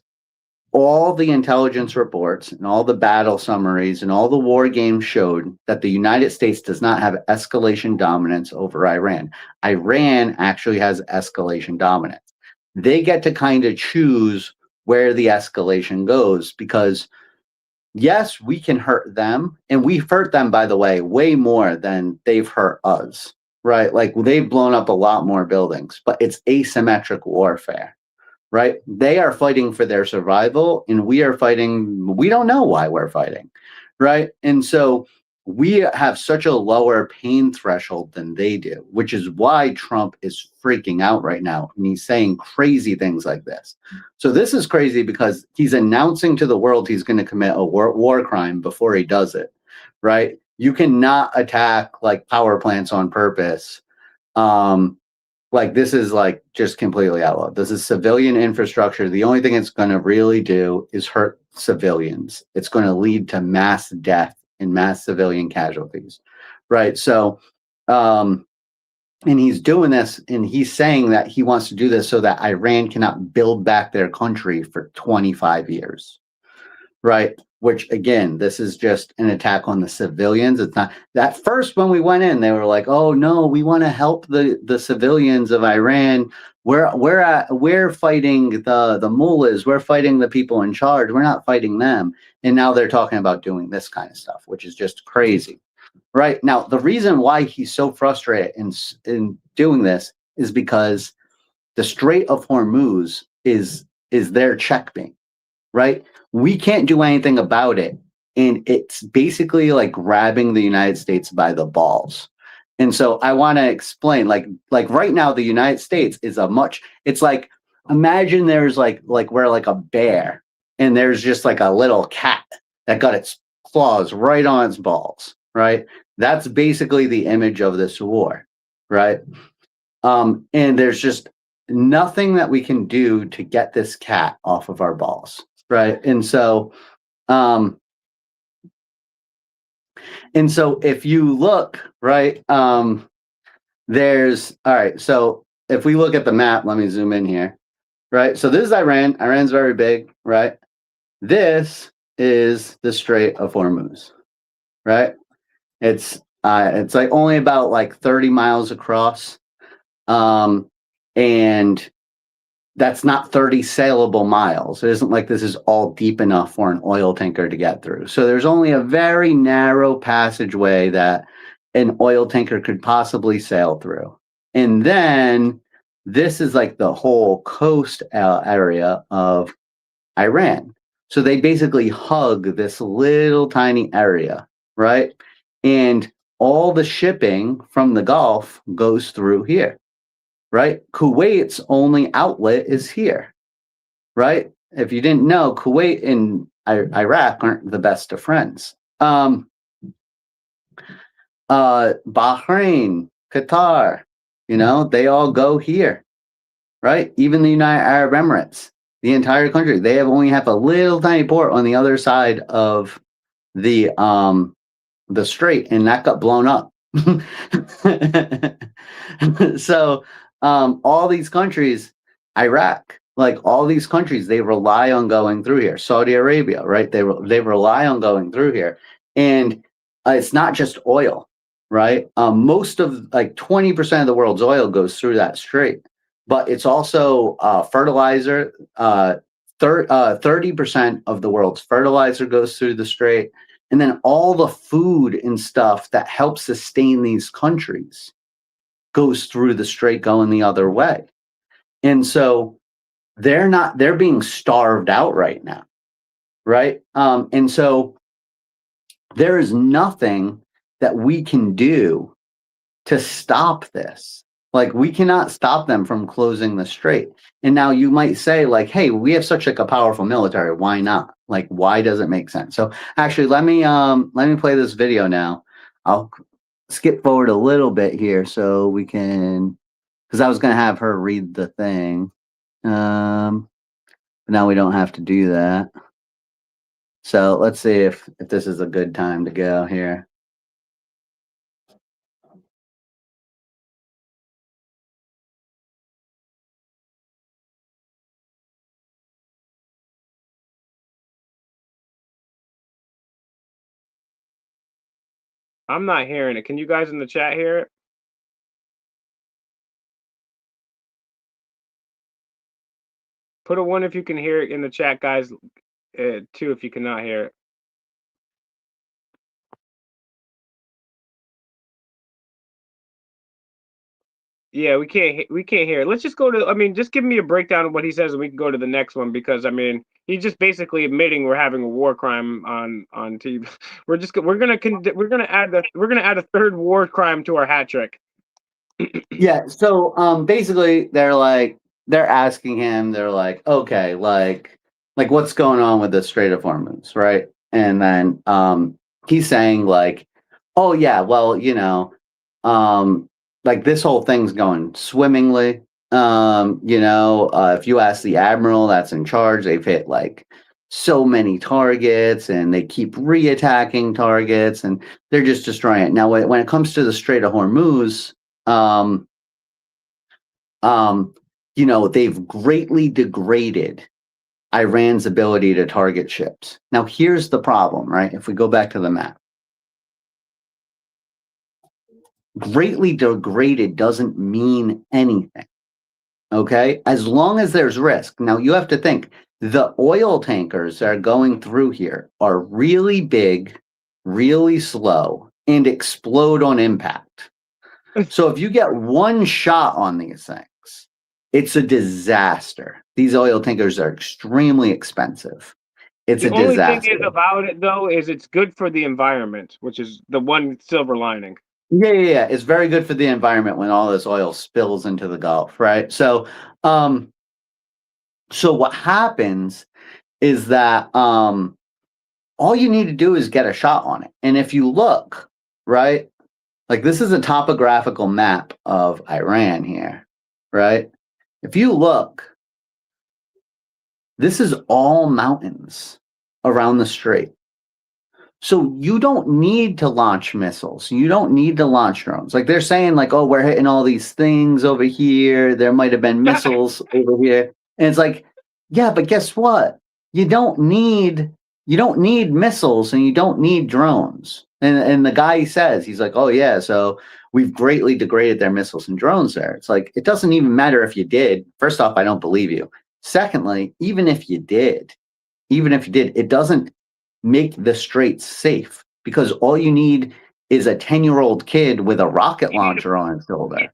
all the intelligence reports and all the battle summaries and all the war games showed that the United States does not have escalation dominance over Iran. Iran actually has escalation dominance. They get to kind of choose where the escalation goes because, yes, we can hurt them. And we've hurt them, by the way, way more than they've hurt us, right? Like they've blown up a lot more buildings, but it's asymmetric warfare. Right? They are fighting for their survival and we are fighting. We don't know why we're fighting. Right? And so we have such a lower pain threshold than they do, which is why Trump is freaking out right now. And he's saying crazy things like this. So this is crazy because he's announcing to the world he's going to commit a war crime before he does it. Right? You cannot attack like power plants on purpose. Like this is like just completely outlawed. This is civilian infrastructure. The only thing it's going to really do is hurt civilians. It's going to lead to mass death and mass civilian casualties, right? So, and he's doing this, and he's saying that he wants to do this so that Iran cannot build back their country for 25 years, right? Which again, this is just an attack on the civilians. It's not that first when we went in, they were like, "Oh no, we want to help the civilians of Iran. We're fighting the mullahs. We're fighting the people in charge. We're not fighting them." And now they're talking about doing this kind of stuff, which is just crazy, right? Now, the reason why he's so frustrated in doing this is because the Strait of Hormuz is their checkmate, right? We can't do anything about it. And it's basically like grabbing the United States by the balls. And so I want to explain, like right now, the United States is it's like, imagine there's like we're like a bear and there's just like a little cat that got its claws right on its balls, right? That's basically the image of this war, right? And there's just nothing that we can do to get this cat off of our balls. Right. And so if you look, right, there's all right. So if we look at the map, let me zoom in here. Right. So this is Iran. Iran's very big. Right. This is the Strait of Hormuz. Right. It's like only about like 30 miles across. And that's not 30 sailable miles. It isn't like this is all deep enough for an oil tanker to get through. So there's only a very narrow passageway that an oil tanker could possibly sail through. And then this is like the whole coast area of Iran. So they basically hug this little tiny area, right? And all the shipping from the Gulf goes through here. Right? Kuwait's only outlet is here, right? If you didn't know, Kuwait and Iraq aren't the best of friends. Bahrain, Qatar, they all go here, right? Even the United Arab Emirates, the entire country, they only have a little tiny port on the other side of the strait, and that got blown up. So all these countries, Iraq, like all these countries, they rely on going through here. Saudi Arabia, right? They rely on going through here, and it's not just oil, right? Most of, like, 20% of the world's oil goes through that strait, but it's also fertilizer. 30% of the world's fertilizer goes through the strait. And then all the food and stuff that helps sustain these countries goes through the strait going the other way. And so they're being starved out right now, right? And so there is nothing that we can do to stop this. Like, we cannot stop them from closing the strait. And now you might say, like, hey, we have such like a powerful military. Why not? Like, why does it make sense? So actually, let me play this video now. I'll skip forward a little bit here so we can, because I was going to have her read the thing. But now we don't have to do that. So let's see if this is a good time to go here. I'm not hearing it. Can you guys in the chat hear it? Put a 1 if you can hear it in the chat, guys. 2 if you cannot hear it. Yeah, we can't hear it. Let's just go to, I mean, just give me a breakdown of what he says and we can go to the next one, because I mean, he's just basically admitting we're having a war crime on TV. We're gonna add a third war crime to our hat trick. Yeah, so basically they're asking him, they're like, okay, like what's going on with the Strait of Hormuz, right? And then he's saying, like, oh yeah, well, like, this whole thing's going swimmingly. If you ask the admiral that's in charge, they've hit like so many targets and they keep reattacking targets and they're just destroying it. Now, when it comes to the Strait of Hormuz, they've greatly degraded Iran's ability to target ships. Now, here's the problem, right? If we go back to the map, greatly degraded doesn't mean anything. Okay? As long as there's risk. Now, you have to think, the oil tankers that are going through here are really big, really slow, and explode on impact. So if you get one shot on these things, it's a disaster. These oil tankers are extremely expensive. It's a disaster. The only thing about it, though, is it's good for the environment, which is the one silver lining. Yeah. It's very good for the environment when all this oil spills into the Gulf, right? So, so what happens is that all you need to do is get a shot on it. And if you look, right, like, this is a topographical map of Iran here, right? If you look, this is all mountains around the strait. So you don't need to launch missiles. You don't need to launch drones. Like, they're saying, like, oh, we're hitting all these things over here. There might have been missiles over here. And it's like, yeah, but guess what? You don't need missiles and you don't need drones. And the guy says, he's like, oh yeah, so we've greatly degraded their missiles and drones there. It's like, it doesn't even matter if you did. First off, I don't believe you. Secondly, even if you did, it doesn't make the straits safe, because all you need is a 10-year-old kid with a rocket launcher on his shoulder.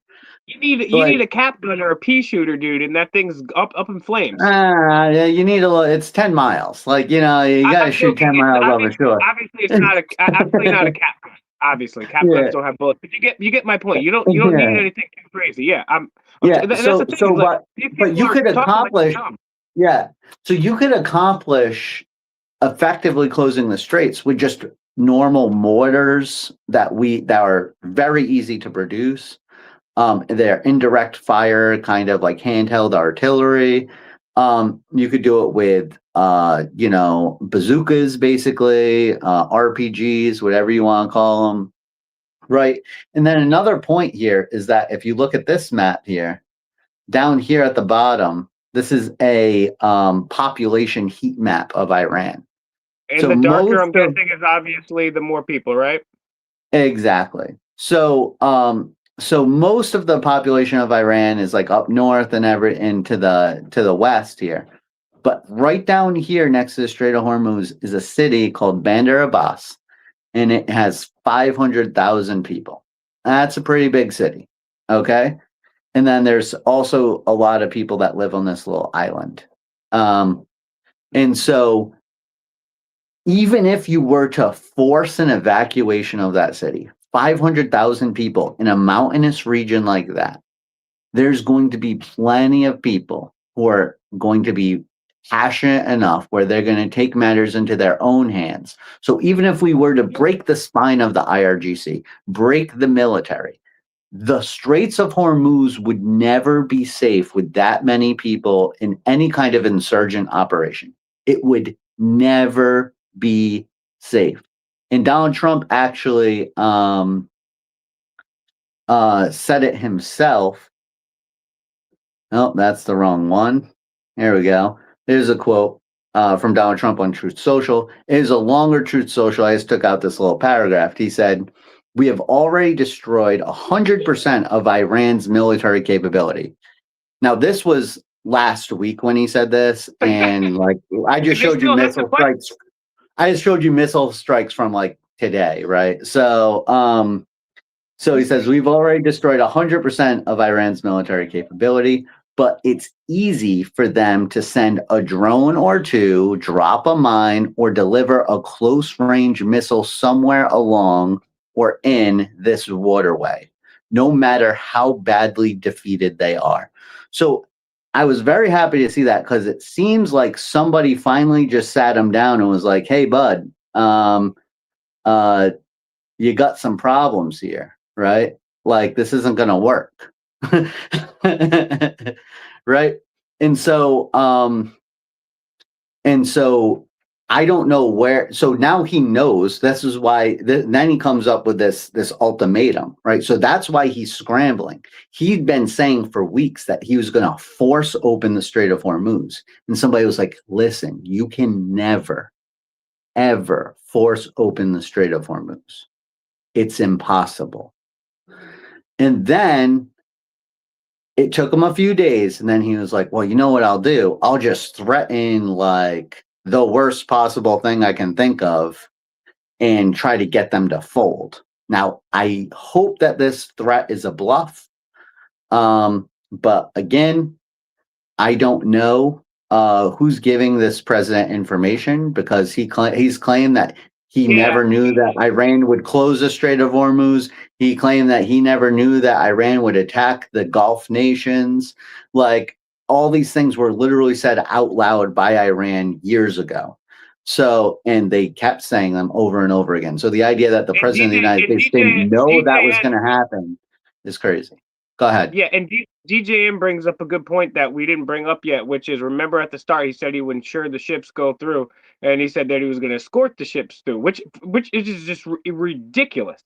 You need a cap gun or a pea shooter, dude, and that thing's up in flames. You need it's 10 miles. Like, you gotta shoot 10 miles over shore. Obviously, it's not a cap gun. Obviously, cap guns don't have bullets. But you get my point. You don't need anything too crazy. Yeah, but you could accomplish. So you could accomplish effectively closing the straits with just normal mortars that are very easy to produce. They're indirect fire, kind of like handheld artillery. You could do it with, bazookas, basically, RPGs, whatever you want to call them, right? And then another point here is that if you look at this map here, down here at the bottom, this is a population heat map of Iran. And So the darker, I'm most of- guessing, is obviously the more people, right? Exactly. So, so most of the population of Iran is like up north and into the west here. But right down here next to the Strait of Hormuz is a city called Bandar Abbas, and it has 500,000 people. That's a pretty big city. Okay. And then there's also a lot of people that live on this little island. And so even if you were to force an evacuation of that city, 500,000 people in a mountainous region like that, there's going to be plenty of people who are going to be passionate enough where they're going to take matters into their own hands. So even if we were to break the spine of the IRGC, break the military, the Straits of Hormuz would never be safe with that many people in any kind of insurgent operation. It would never be safe. And Donald Trump actually said it himself. Oh, that's the wrong one. There we go. There's a quote from Donald Trump on Truth Social. It is a longer Truth Social. I just took out this little paragraph. He said, "We have already destroyed 100% of Iran's military capability." Now, this was last week when he said this, and like I just showed you missile strikes. I just showed you missile strikes from like today, right? So, so he says we've already destroyed 100% of Iran's military capability, but it's easy for them to send a drone or two, drop a mine, or deliver a close-range missile somewhere along or in this waterway, no matter how badly defeated they are. So I was very happy to see that because it seems like somebody finally just sat him down and was like, "Hey, bud, you got some problems here, right? Like this isn't going to work." Right? And so I don't know where. So now he knows. This is why. Then he comes up with this ultimatum, right? So that's why he's scrambling. He'd been saying for weeks that he was going to force open the Strait of Hormuz, and somebody was like, "Listen, you can never, ever force open the Strait of Hormuz. It's impossible." And then it took him a few days, and then he was like, "Well, you know what I'll do? I'll just threaten like the worst possible thing I can think of and try to get them to fold." Now, I hope that this threat is a bluff. But again, I don't know who's giving this president information because he's claimed that he never knew that Iran would close the Strait of Hormuz. He claimed that he never knew that Iran would attack the Gulf nations. Like all these things were literally said out loud by Iran years ago. So, and they kept saying them over and over again. So the idea that the president of the United States didn't know that was going to happen is crazy. Go ahead. Yeah, and DJM brings up a good point that we didn't bring up yet, which is, remember at the start he said he would ensure the ships go through, and he said that he was going to escort the ships through, which is just ridiculous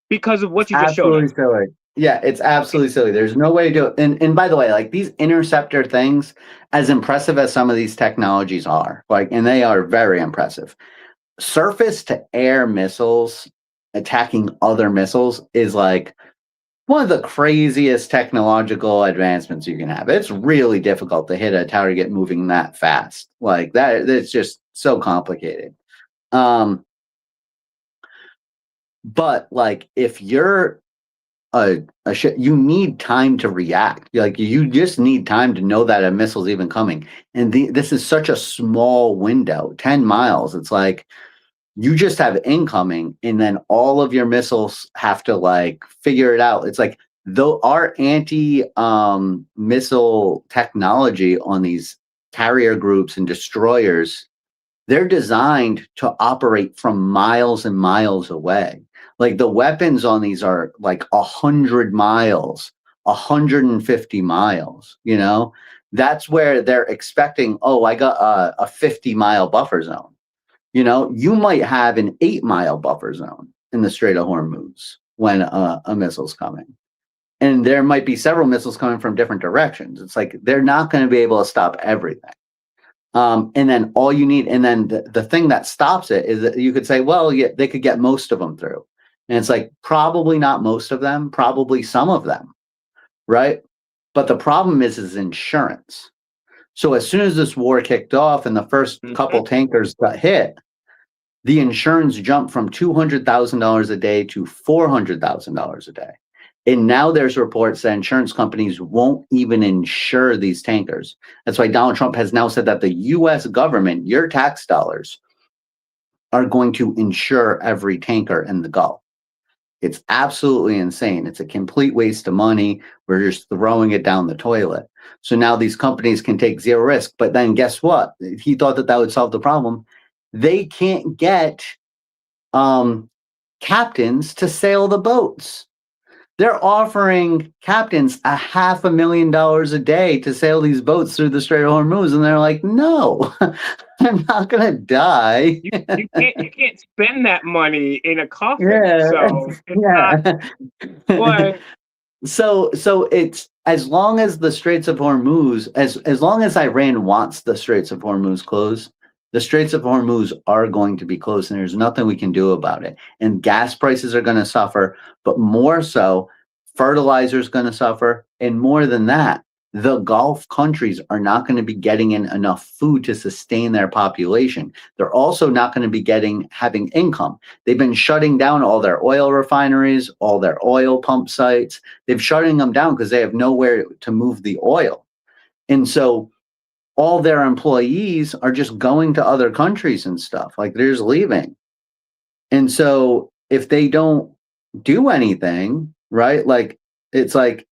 because of what you just showed us. Silly. Yeah, it's absolutely silly. There's no way to do it. And by the way, like these interceptor things, as impressive as some of these technologies are, like, and they are very impressive, surface to air missiles attacking other missiles is like one of the craziest technological advancements you can have. It's really difficult to hit a target moving that fast. Like that, it's just so complicated. But like if you're a ship, you need time to react. Like you just need time to know that a missile's even coming. And this is such a small window, 10 miles. It's like you just have incoming, and then all of your missiles have to like figure it out. It's like though our missile technology on these carrier groups and destroyers they're designed to operate from miles and miles away. Like the weapons on these are like 100 miles, 150 miles, you know? That's where they're expecting, oh, I got a 50-mile buffer zone. You know, you might have an 8-mile buffer zone in the Strait of Hormuz when a missile's coming. And there might be several missiles coming from different directions. It's like they're not going to be able to stop everything. And then all you need, and then the thing that stops it is that you could say, well, yeah, they could get most of them through. And it's like, probably not most of them, probably some of them, right? But the problem is insurance. So as soon as this war kicked off and the first couple tankers got hit, the insurance jumped from $200,000 a day to $400,000 a day. And now there's reports that insurance companies won't even insure these tankers. That's why Donald Trump has now said that the US government, your tax dollars, are going to insure every tanker in the Gulf. It's absolutely insane. It's a complete waste of money. We're just throwing it down the toilet. So now these companies can take zero risk. But then guess what? He thought that would solve the problem. They can't get captains to sail the boats. They're offering captains $500,000 a day to sail these boats through the Strait of Hormuz, and they're like, "No, I'm not gonna die." You can't spend that money in a coffin. Yeah, So it's yeah. not. So it's as long as the Straits of Hormuz, as long as Iran wants the Straits of Hormuz closed, the Straits of Hormuz are going to be closed, and there's nothing we can do about it. And gas prices are going to suffer, but more so, fertilizer is going to suffer, and more than that, the Gulf countries are not going to be getting in enough food to sustain their population. They're also not going to be having income. They've been shutting down all their oil refineries, all their oil pump sites. They've shutting them down because they have nowhere to move the oil. And so all their employees are just going to other countries and stuff. Like they're just leaving. And so if they don't do anything, right? Like it's like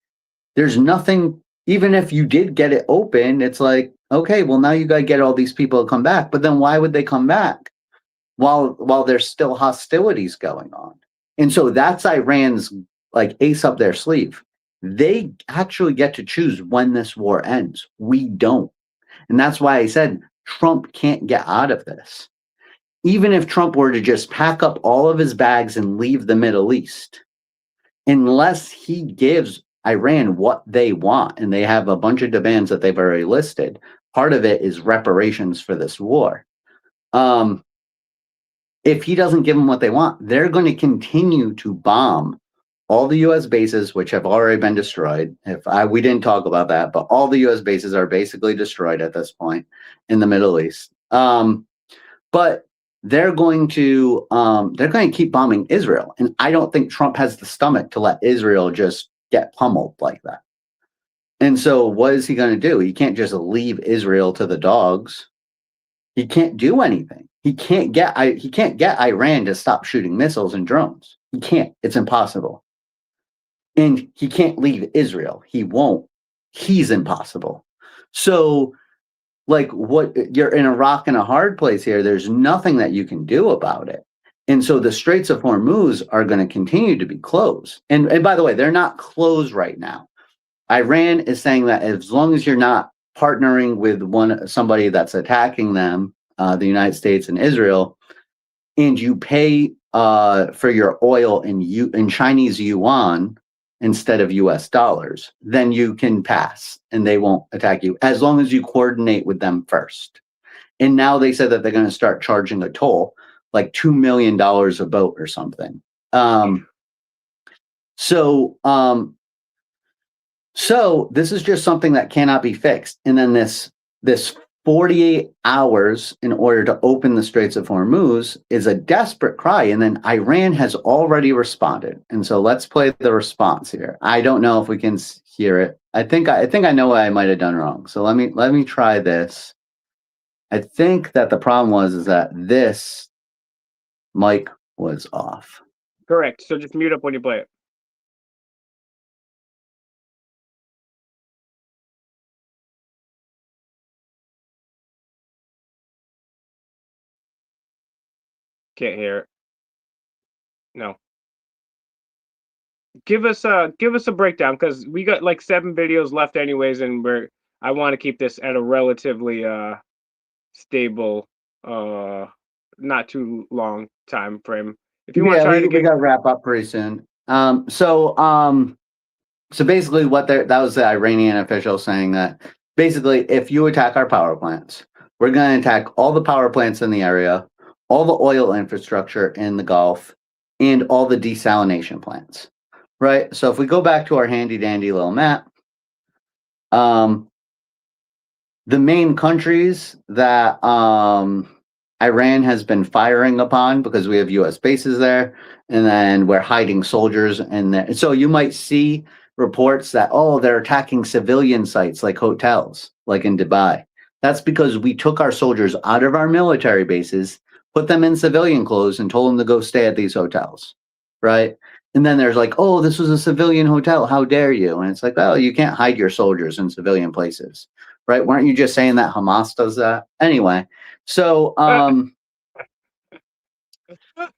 there's nothing, even if you did get it open, it's like, okay, well now you got to get all these people to come back. But then why would they come back while there's still hostilities going on? And so that's Iran's like ace up their sleeve. They actually get to choose when this war ends. We don't. And that's why I said Trump can't get out of this. Even if Trump were to just pack up all of his bags and leave the Middle East, unless he gives Iran what they want, and they have a bunch of demands that they've already listed, part of it is reparations for this war. If he doesn't give them what they want, they're going to continue to bomb all the U.S. bases, which have already been destroyed. We didn't talk about that, but all the U.S. bases are basically destroyed at this point in the Middle East. But they're going to keep bombing Israel, and I don't think Trump has the stomach to let Israel just get pummeled like that. And so, what is he going to do? He can't just leave Israel to the dogs. He can't do anything. He can't get Iran to stop shooting missiles and drones. He can't. It's impossible. And he can't leave Israel. He won't. He's impossible. So, like, what you're in a rock and a hard place here. There's nothing that you can do about it. And so the Straits of Hormuz are going to continue to be closed. And by the way, they're not closed right now. Iran is saying that as long as you're not partnering with somebody that's attacking them, the United States and Israel, and you pay for your oil in Chinese yuan instead of US dollars, then you can pass and they won't attack you as long as you coordinate with them first. And now they said that they're going to start charging a toll, like $2 million a boat or something. So this is just something that cannot be fixed. And then this 48 hours in order to open the Straits of Hormuz is a desperate cry. And then Iran has already responded. And so let's play the response here. I don't know if we can hear it. I think I know what I might have done wrong. So let me try this. I think that the problem is that this mic was off. Correct. So just mute up when you play it. Can't hear it. No. Give us a breakdown because we got like 7 videos left anyways, and I want to keep this at a relatively stable, not too long time frame. If you want to Yeah, try to we give got to wrap up pretty soon. So basically, that was the Iranian official saying that basically, if you attack our power plants, we're going to attack all the power plants in the area, all the oil infrastructure in the Gulf, and all the desalination plants. Right. So if we go back to our handy dandy little map, the main countries that Iran has been firing upon, because we have U.S. bases there, and then we're hiding soldiers in there. So you might see reports that, oh, they're attacking civilian sites like hotels, like in Dubai. That's because we took our soldiers out of our military bases, put them in civilian clothes, and told them to go stay at these hotels, right? And then there's like, oh, this was a civilian hotel. How dare you? And it's like, well, you can't hide your soldiers in civilian places, right? Weren't you just saying that Hamas does that? Anyway, so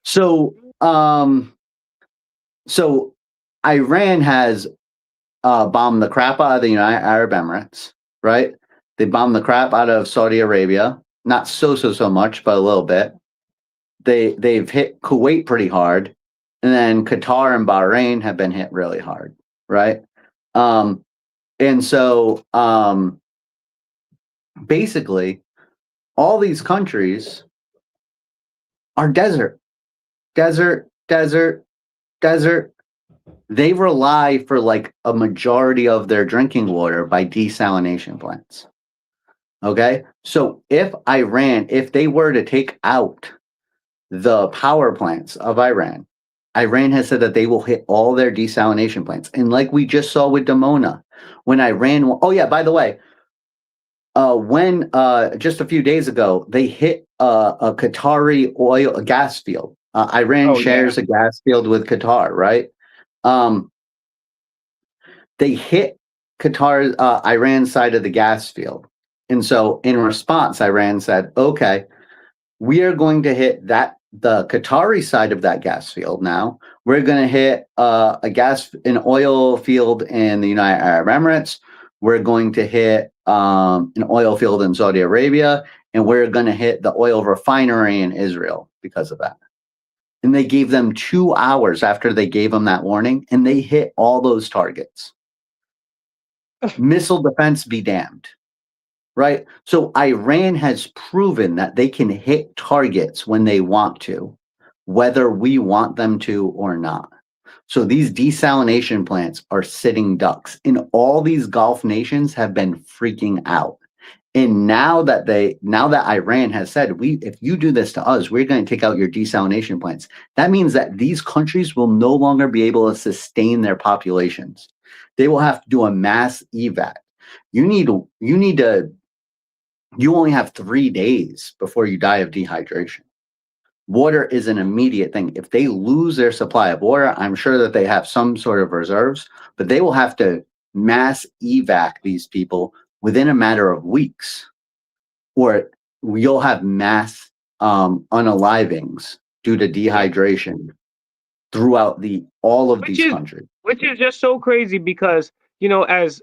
so Iran has bombed the crap out of the United Arab Emirates, right? They bombed the crap out of Saudi Arabia, not so much, but a little bit. They've hit Kuwait pretty hard, and then Qatar and Bahrain have been hit really hard, right? And so basically, all these countries are desert. They rely for like a majority of their drinking water by desalination plants. Okay. So if they were to take out the power plants of Iran has said that they will hit all their desalination plants. And like we just saw with Dimona, when Iran, oh yeah, by the way, when just a few days ago, they hit a Qatari gas field. Iran shares a gas field with Qatar, right? They hit Iran's side of the gas field. And so in response, Iran said, okay, we are going to hit the Qatari side of that gas field now. We're going to hit an oil field in the United Arab Emirates. We're going to hit an oil field in Saudi Arabia, and we're going to hit the oil refinery in Israel because of that. And they gave them 2 hours after they gave them that warning, and they hit all those targets. Missile defense be damned, right? So Iran has proven that they can hit targets when they want to, whether we want them to or not. So these desalination plants are sitting ducks, and all these Gulf nations have been freaking out. And now that Iran has said, if you do this to us, we're going to take out your desalination plants. That means that these countries will no longer be able to sustain their populations. They will have to do a mass evac. You only have 3 days before you die of dehydration. Water is an immediate thing. If they lose their supply of water, I'm sure that they have some sort of reserves, but they will have to mass evac these people within a matter of weeks, or you'll have mass unalivings due to dehydration throughout all of these countries. Which is just so crazy because, as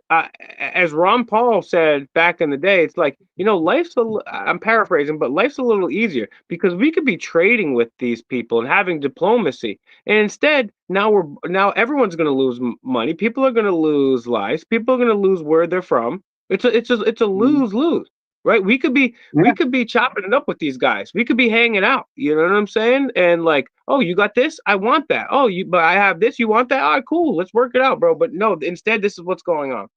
Ron Paul said back in the day, it's like, I'm paraphrasing, but life's a little easier because we could be trading with these people and having diplomacy. And instead, now everyone's going to lose money. People are going to lose lives. People are going to lose where they're from. It's a lose-lose. Right, we could be chopping it up with these guys. We could be hanging out. You know what I'm saying? And like, oh, you got this? I want that. Oh, but I have this. You want that? All right, cool. Let's work it out, bro. But no, instead, this is what's going on.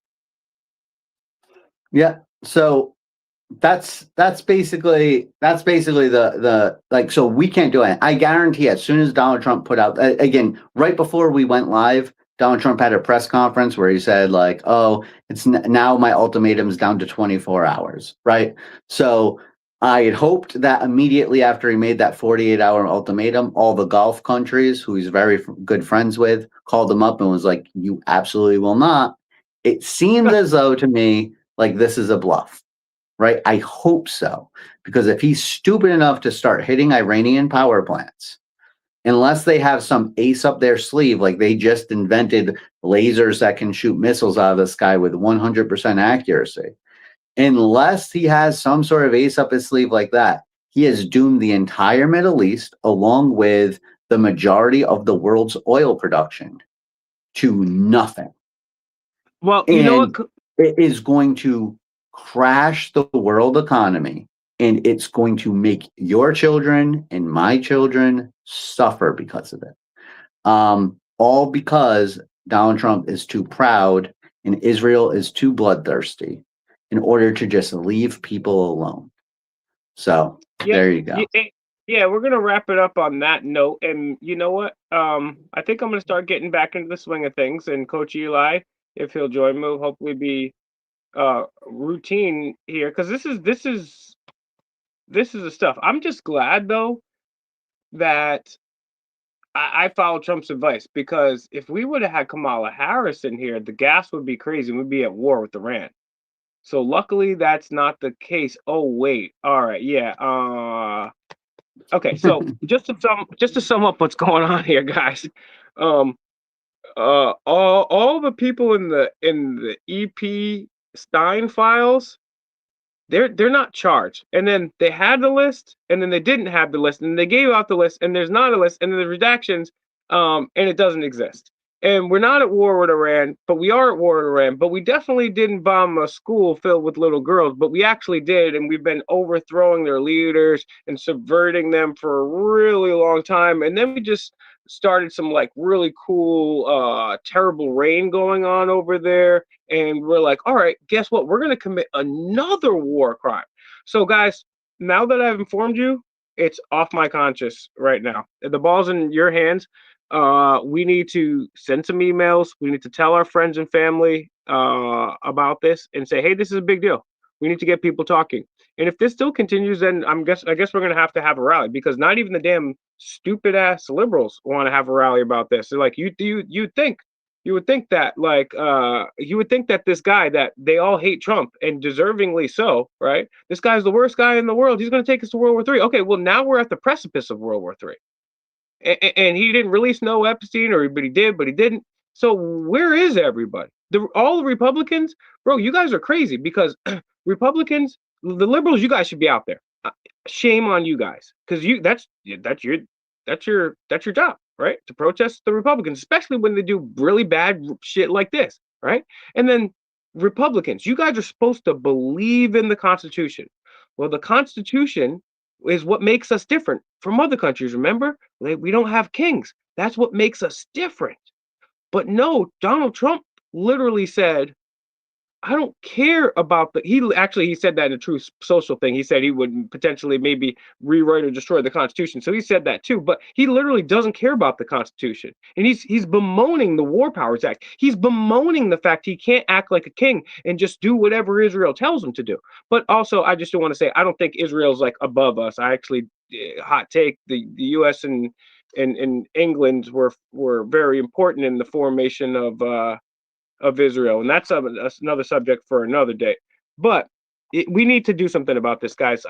Yeah. So that's basically the like. So we can't do it. I guarantee, as soon as Donald Trump put out again, right before we went live, Donald Trump had a press conference where he said like, oh, it's now my ultimatum's down to 24 hours, right? So I had hoped that immediately after he made that 48-hour ultimatum, all the Gulf countries who he's very good friends with called him up and was like, you absolutely will not. It seems as though to me like this is a bluff. right? I hope so, because if he's stupid enough to start hitting Iranian power plants, unless they have some ace up their sleeve, like they just invented lasers that can shoot missiles out of the sky with 100% accuracy, unless he has some sort of ace up his sleeve like that, he has doomed the entire Middle East, along with the majority of the world's oil production, to nothing. Well, you know And what? it is going to crash the world economy, and it's going to make your children and my children suffer because of it. All because Donald Trump is too proud and Israel is too bloodthirsty in order to just leave people alone. So Yeah, there you go. yeah, we're gonna wrap it up on that note. And you know what? I think I'm gonna start getting back into the swing of things. And Coach Eli, if he'll join me, will hopefully be routine here, because this is the stuff. I'm just glad though that I followed Trump's advice, because if we would have had Kamala Harris in here, the gas would be crazy. We'd be at war with Iran. So luckily that's not the case. Oh wait, all right, yeah. Okay, so just to sum up what's going on here, guys. Um, all the people in the EP Stein files, they're not charged. And then they had the list, and then they didn't have the list, and they gave out the list, and there's not a list, and then the redactions, and it doesn't exist. And we're not at war with Iran, but we are at war with Iran. But we definitely didn't bomb a school filled with little girls, but we actually did, and we've been overthrowing their leaders and subverting them for a really long time. And then we just started some like really cool terrible rain going on over there, and we're like, all right, guess what, we're going to commit another war crime. So guys, now that I've informed you, it's off my conscience right now. The ball's in your hands. We need to send some emails. We need to tell our friends and family about this and say, hey, this is a big deal. We need to get people talking. And if this still continues, then I guess we're going to have a rally, because not even the damn stupid ass liberals want to have a rally about this. They're like, you would think that this guy, that they all hate Trump, and deservingly so, right? This guy's the worst guy in the world. He's going to take us to World War III. Okay, well, now we're at the precipice of World War III. And he didn't release no Epstein, but he did, but he didn't. So where is everybody? All the Republicans, bro, you guys are crazy, because Republicans, the liberals, you guys should be out there. Shame on you guys, because that's your job, right? To protest the Republicans, especially when they do really bad shit like this, right? And then Republicans, you guys are supposed to believe in the Constitution. Well, the Constitution is what makes us different from other countries. Remember, we don't have kings. That's what makes us different. But no, Donald Trump literally said, I don't care about he said that in a true social thing. He said he would potentially maybe rewrite or destroy the Constitution. So he said that too, but he literally doesn't care about the Constitution. And he's bemoaning the War Powers Act. He's bemoaning the fact he can't act like a king and just do whatever Israel tells him to do. But also, I just don't want to say, I don't think Israel's like above us. I actually, hot take, the US and England were very important in the formation of Israel, and that's another subject for another day. But we need to do something about this, guys.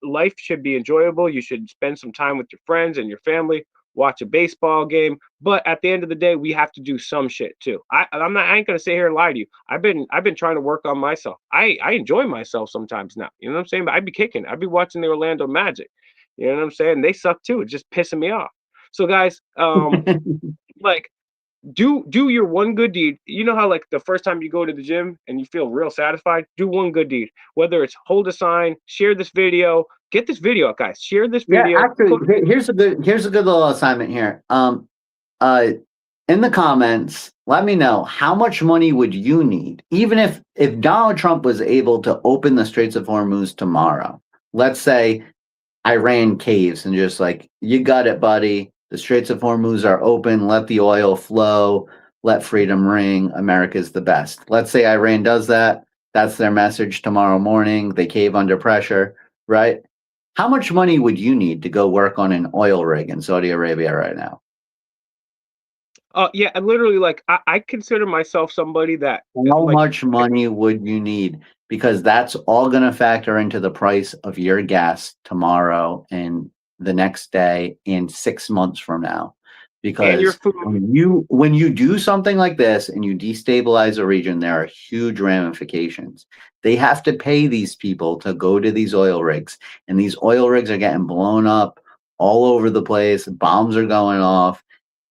Life should be enjoyable. You should spend some time with your friends and your family, watch a baseball game. But at the end of the day, we have to do some shit too. I ain't gonna sit here and lie to you. I've been trying to work on myself. I enjoy myself sometimes now. You know what I'm saying? But I'd be kicking. I'd be watching the Orlando Magic. You know what I'm saying? They suck too. It's just pissing me off. So guys, like, do your one good deed. You know how like the first time you go to the gym and you feel real satisfied? Do one good deed. Whether it's hold a sign, share this video, get this video out, guys. Share this video. Yeah, actually, here's a good little assignment here. In the comments, let me know, how much money would you need, even if Donald Trump was able to open the Straits of Hormuz tomorrow. Let's say Iran caves and just like, you got it, buddy. The Straits of Hormuz are open. Let the oil flow. Let freedom ring. America's the best. Let's say Iran does that. That's their message tomorrow morning. They cave under pressure, right? How much money would you need to go work on an oil rig in Saudi Arabia right now? Yeah, and literally, like I consider myself somebody that How like much money would you need? Because that's all going to factor into the price of your gas tomorrow and the next day and 6 months from now. and your Because food. when you do something like this and you destabilize a region, there are huge ramifications. They have to pay these people to go to these oil rigs, and these oil rigs are getting blown up all over the place. Bombs are going off.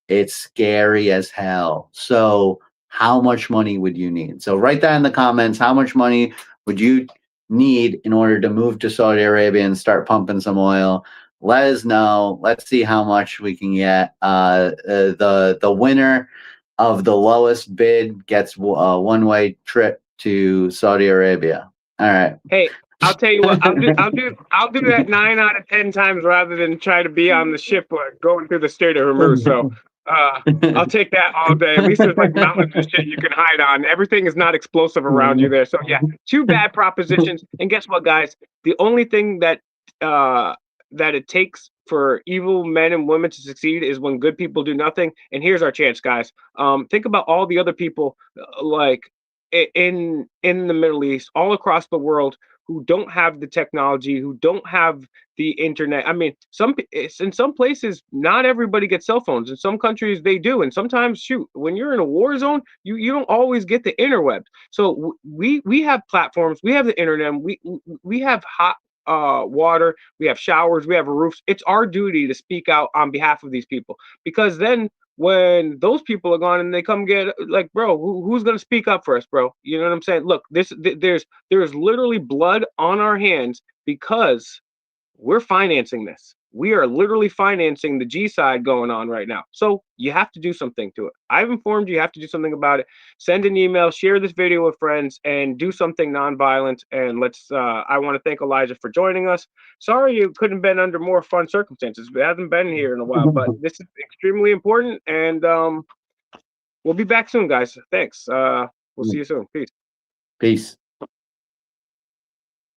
It's scary as hell. So, how much money would you need? So, write that in the comments. How much money would you need in order to move to Saudi Arabia and start pumping some oil? Let us know. Let's see how much we can get. The winner of the lowest bid gets a one-way trip to Saudi Arabia. All right. Hey, I'll tell you what. I'll do that 9 out of 10 times rather than try to be on the ship going through the Strait of Hormuz. So I'll take that all day. At least there's like mountains and shit you can hide on. Everything is not explosive around you there. So yeah, two bad propositions. And guess what, guys? The only thing that that it takes for evil men and women to succeed is when good people do nothing. And here's our chance, guys. Think about all the other people like in the Middle East, all across the world, who don't have the technology, who don't have the internet. I mean, in some places, not everybody gets cell phones. In some countries, they do, and sometimes, shoot, when you're in a war zone, you don't always get the interwebs. So we have platforms, we have the internet, we have hot water, we have showers, we have roofs. It's our duty to speak out on behalf of these people, because then when those people are gone and they come get, like, bro, who's going to speak up for us, bro? You know what I'm saying? Look, there's literally blood on our hands because we're financing this. We are literally financing the G side going on right now. So you have to do something to it. I've informed you, you have to do something about it. Send an email, share this video with friends, and do something nonviolent. And I want to thank Elijah for joining us. Sorry you couldn't have been under more fun circumstances. We haven't been here in a while, but this is extremely important. And we'll be back soon, guys. Thanks. We'll see you soon. Peace. Peace.